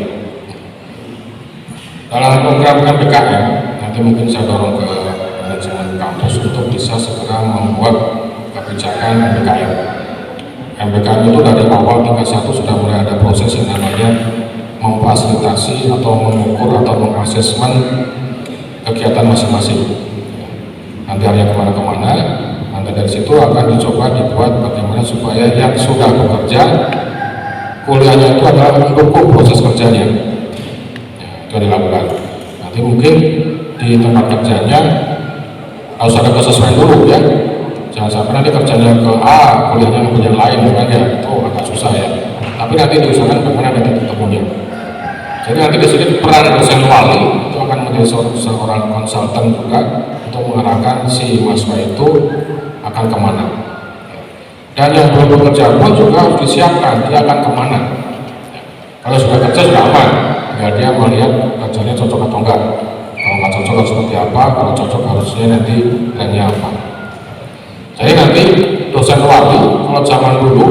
Dalam program MBKM, nanti mungkin saya dorong ke manajemen kampus untuk bisa segera membuat kebijakan MBKM. MBKM itu dari awal tingkat 1 sudah mulai ada proses yang namanya memfasilitasi atau mengukur atau mengasesmen kegiatan masing-masing. Nanti hanya kemana-kemana, nanti dari situ akan dicoba dibuat bagaimana supaya yang sudah bekerja kuliahnya itu adalah mendukung proses kerjanya. Itu dilakukan. Nanti mungkin di tempat kerjanya harus ada kesesuaian dulu ya. Jangan sampai nanti kerjanya ke A, kuliahnya ke yang lain, bukan ya, itu agak susah ya. Tapi nanti diusahakan bagaimana nanti ketemunya. Jadi nanti di sini peran dosen wali itu akan menjadi seorang konsultan juga untuk mengarahkan si mahasiswa itu akan kemana. Dan yang belum bekerja pun juga harus disiapkan dia akan kemana. Kalau sudah kerja sudah aman, tinggal dia melihat kerjanya cocok atau enggak. Kalau nggak cocok harus seperti apa, kalau cocok harusnya nanti plannya apa. Jadi nanti dosen wali kalau zaman dulu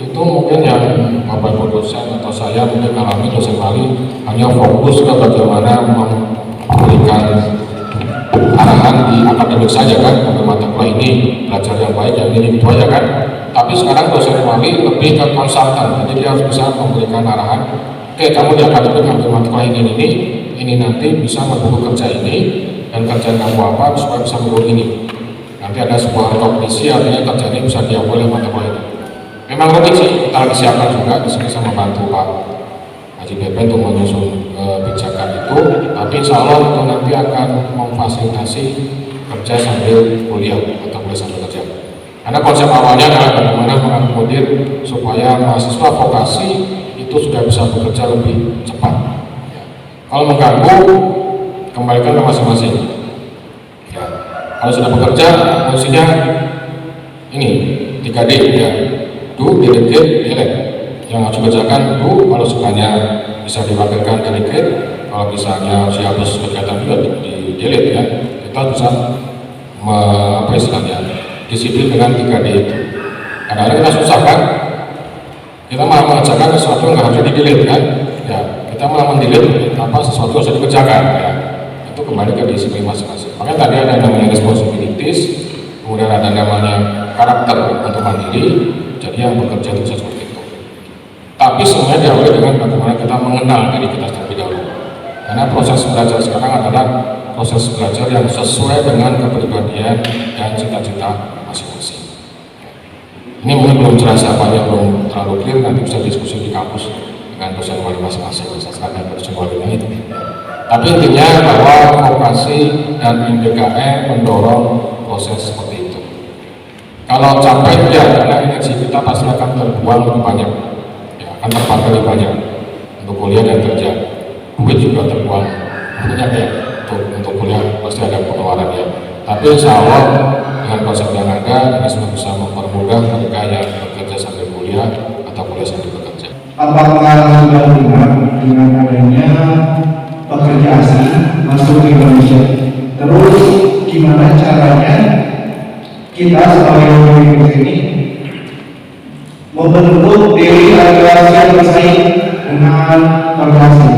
itu mungkin yang Bapak Ibu dosen atau saya mungkin alami dosen wali hanya fokus ke bagaimana memberikan arahan di akademik saja kan, pada mata kuliah ini belajar yang baik yang ini itu aja kan. Tapi sekarang dosen wali lebih ke konsultan, jadi dia harus bisa memberikan arahan. Oke, kamu di akademik ambil mata kuliah ini nanti bisa mendukung kerja ini dan kerjaan kamu apa supaya bisa mendukung ini. Nanti ada sebuah kognisi artinya kerja ini bisa diambil oleh mata kuliah ini. Memang rumit sih, kita lagi siapkan juga di sini sama bantu Pak Haji Beben untuk menyusun kebijakan itu. Tapi insya Allah itu nanti akan memfasilitasi kerja sambil kuliah atau kuliah sambil kerja. Karena konsep awalnya adalah bagaimana mengakomodir supaya mahasiswa vokasi itu sudah bisa bekerja lebih cepat. Kalau mengganggu, kembalikan ke masing-masing. Ya. Kalau sudah bekerja, fungsinya ini 3D ya. Do, delegate, delete. Yang harus dikerjakan do, kalau sukanya bisa diwakilkan delegate, kalau misalnya si habis kegiatan juga di delete ya. Kita bisa apa istilahnya disiplin dengan 3D itu. Kadang-kadang kita susah kan, kita malah mengerjakan sesuatu yang nggak harus di delete kan. Ya, kita malah mendilik sesuatu yang sudah dikerjakan ya. Itu kembali ke disiplin masing-masing. Makanya tadi ada namanya responsibilities, kemudian ada namanya karakter untuk mandiri, jadi yang bekerja itu bisa seperti itu. Tapi semuanya diawali dengan bagaimana kita mengenal diri kita terlebih dahulu. Karena proses belajar sekarang adalah proses belajar yang sesuai dengan kepribadian dan cita-cita masing-masing. Ini mungkin belum jelas apanya, belum terlalu clear, nanti bisa diskusi di kampus dengan dosen wali masing-masing, misalkan dengan dosen walinya itu. Tapi intinya bahwa vokasi dan INDKM mendorong proses seperti itu. Kalau capek ya, karena energi kita pasti akan terbuang lebih banyak, ya, akan terpakai lebih banyak untuk kuliah dan kerja. Duit juga terbuang banyak ya, untuk kuliah pasti ada pengeluaran ya. Tapi insya Allah dengan konsep yang ada, ini sudah bisa mempermudah mereka yang bekerja sambil kuliah atau kuliah sambil bekerja. Apakah sudah benar dengan adanya pekerja asing masuk ke Indonesia? Terus gimana caranya kita sebagai orang ini membentuk diri agar siap bersaing dengan pekerja asing?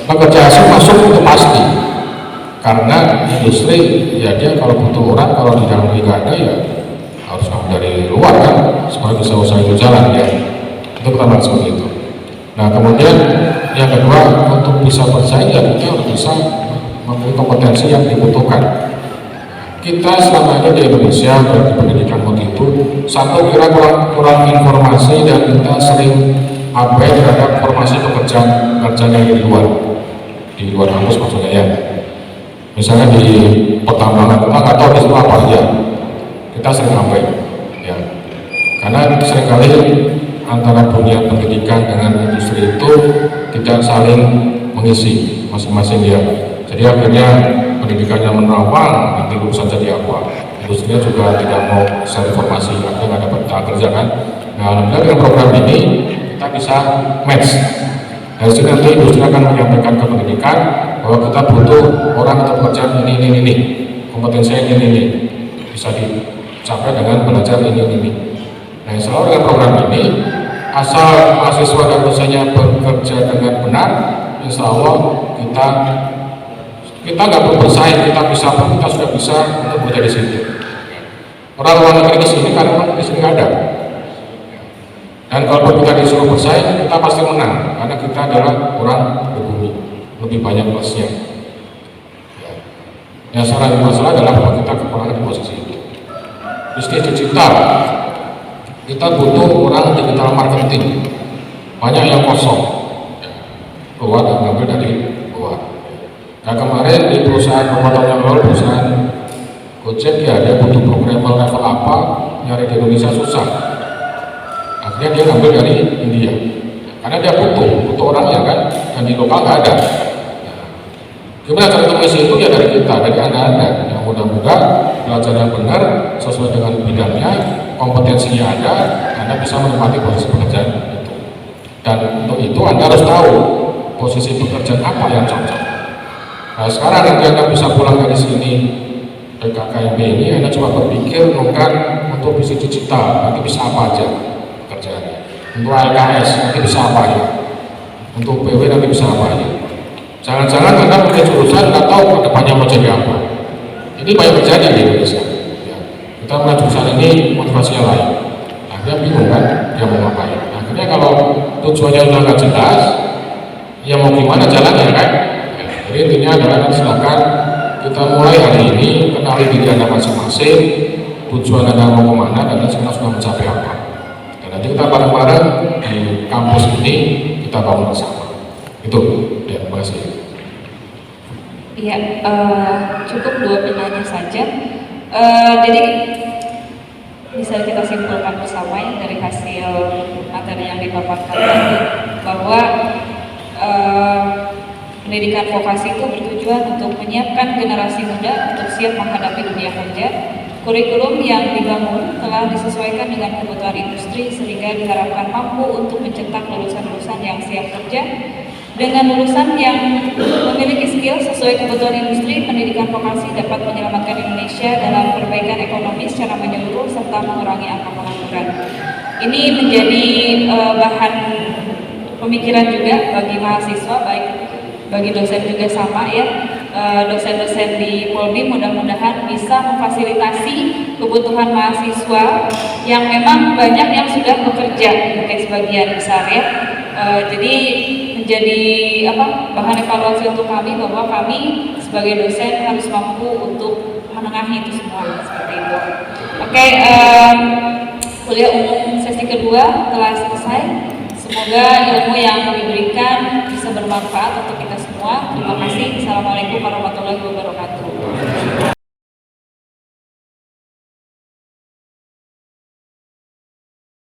Pekerja asing masuk itu pasti, karena industri ya dia kalau butuh orang, kalau di dalam negeri ada ya harus dari luar kan supaya bisa usaha itu jalan ya. Itu pertama seperti itu. Nah kemudian yang kedua, untuk bisa bersaing ya kita harus bisa memiliki kompetensi yang dibutuhkan. Kita selama ini di Indonesia di pendidikan waktu itu satu kira kurang informasi dan kita sering abai terhadap formasi pekerjaan yang di luar kampus maksudnya ya. Misalnya di pertambangan kita nggak tahu di situ apa ya, kita sering abai ya, karena seringkali antara dunia pendidikan dengan industri itu tidak saling mengisi masing-masing ya. Jadi akhirnya pendidikannya menerawang, nanti lulusan jadi apa, industrinya juga tidak mau share informasi, akhirnya nggak dapat kerja kan. Nah alhamdulillah dengan program ini kita bisa match. Dari sini nanti industri akan menyampaikan ke pendidikan bahwa kita butuh orang untuk pekerjaan ini, kompetensinya ini, bisa dicapai dengan belajar ini. Nah selalu dengan program ini, asal mahasiswa dan dosennya bekerja dengan benar, insya Allah kita nggak perlu bersaing, kita sudah bisa untuk bekerja di sini. Orang luar negeri di sini karena di sini nggak ada. Dan kalau kita disuruh bersaing, kita pasti menang karena kita adalah orang berbumi, lebih banyak plusnya. Yang sekarang masalah adalah bahwa kita kekurangan di posisi itu. Bisnis digital, kita butuh orang digital marketing, banyak yang kosong, keluar dan ngambil dari luar. Nah kemarin di perusahaan pemotong yang lalu, perusahaan Gojek ya, dia butuh programmer level apa, nyari di Indonesia susah. Akhirnya dia ngambil dari India, karena dia butuh orangnya kan, dan di lokal nggak ada. Gimana cara mengisi itu ya dari kita, dari anda yang mudah-mudahan belajar yang benar sesuai dengan bidangnya, kompetensinya ada, anda bisa menikmati posisi pekerjaan itu. Dan untuk itu anda harus tahu posisi pekerjaan apa yang cocok. Nah sekarang nanti anda bisa pulang dari sini PKKMB ini, anda coba berpikir bukan untuk bisnis digital, nanti bisa apa aja pekerjaannya. Untuk ALKS nanti bisa apa ya, untuk PW nanti bisa apa ya. Jangan-jangan anda punya jurusan nggak tahu ke depannya mau jadi apa. Ini banyak terjadi di Indonesia ya. Kita mulai jurusan ini motivasinya lain, akhirnya bingung kan dia mau ngapain. Akhirnya kalau tujuannya udah nggak jelas, ya mau gimana jalannya kan. Ya, jadi intinya adalah silakan kita mulai hari ini kenali diri anda masing-masing, tujuan anda mau kemana dan kita sudah mencapai apa. Nanti kita bareng-bareng di kampus ini kita bangun bersama. Itu ya, terima kasih. Iya, cukup 2 penanya saja. Jadi bisa kita simpulkan bersama ya dari hasil materi yang dipaparkan tadi bahwa pendidikan vokasi itu bertujuan untuk menyiapkan generasi muda untuk siap menghadapi dunia kerja. Kurikulum yang dibangun telah disesuaikan dengan kebutuhan industri sehingga diharapkan mampu untuk mencetak lulusan-lulusan yang siap kerja. Dengan lulusan yang memiliki skill sesuai kebutuhan industri, pendidikan vokasi dapat menyelamatkan Indonesia dalam perbaikan ekonomi secara menyeluruh serta mengurangi angka pengangguran. Ini menjadi bahan pemikiran juga bagi mahasiswa, baik bagi dosen juga sama ya. Dosen-dosen di Polbi mudah-mudahan bisa memfasilitasi kebutuhan mahasiswa yang memang banyak yang sudah bekerja, mungkin sebagian besar ya. Jadi menjadi bahan evaluasi untuk kami bahwa kami sebagai dosen harus mampu untuk menengahi itu semua seperti itu. Oke, kuliah umum sesi kedua telah selesai. Semoga ilmu yang diberikan bisa bermanfaat untuk kita semua. Terima kasih. Assalamualaikum warahmatullahi wabarakatuh.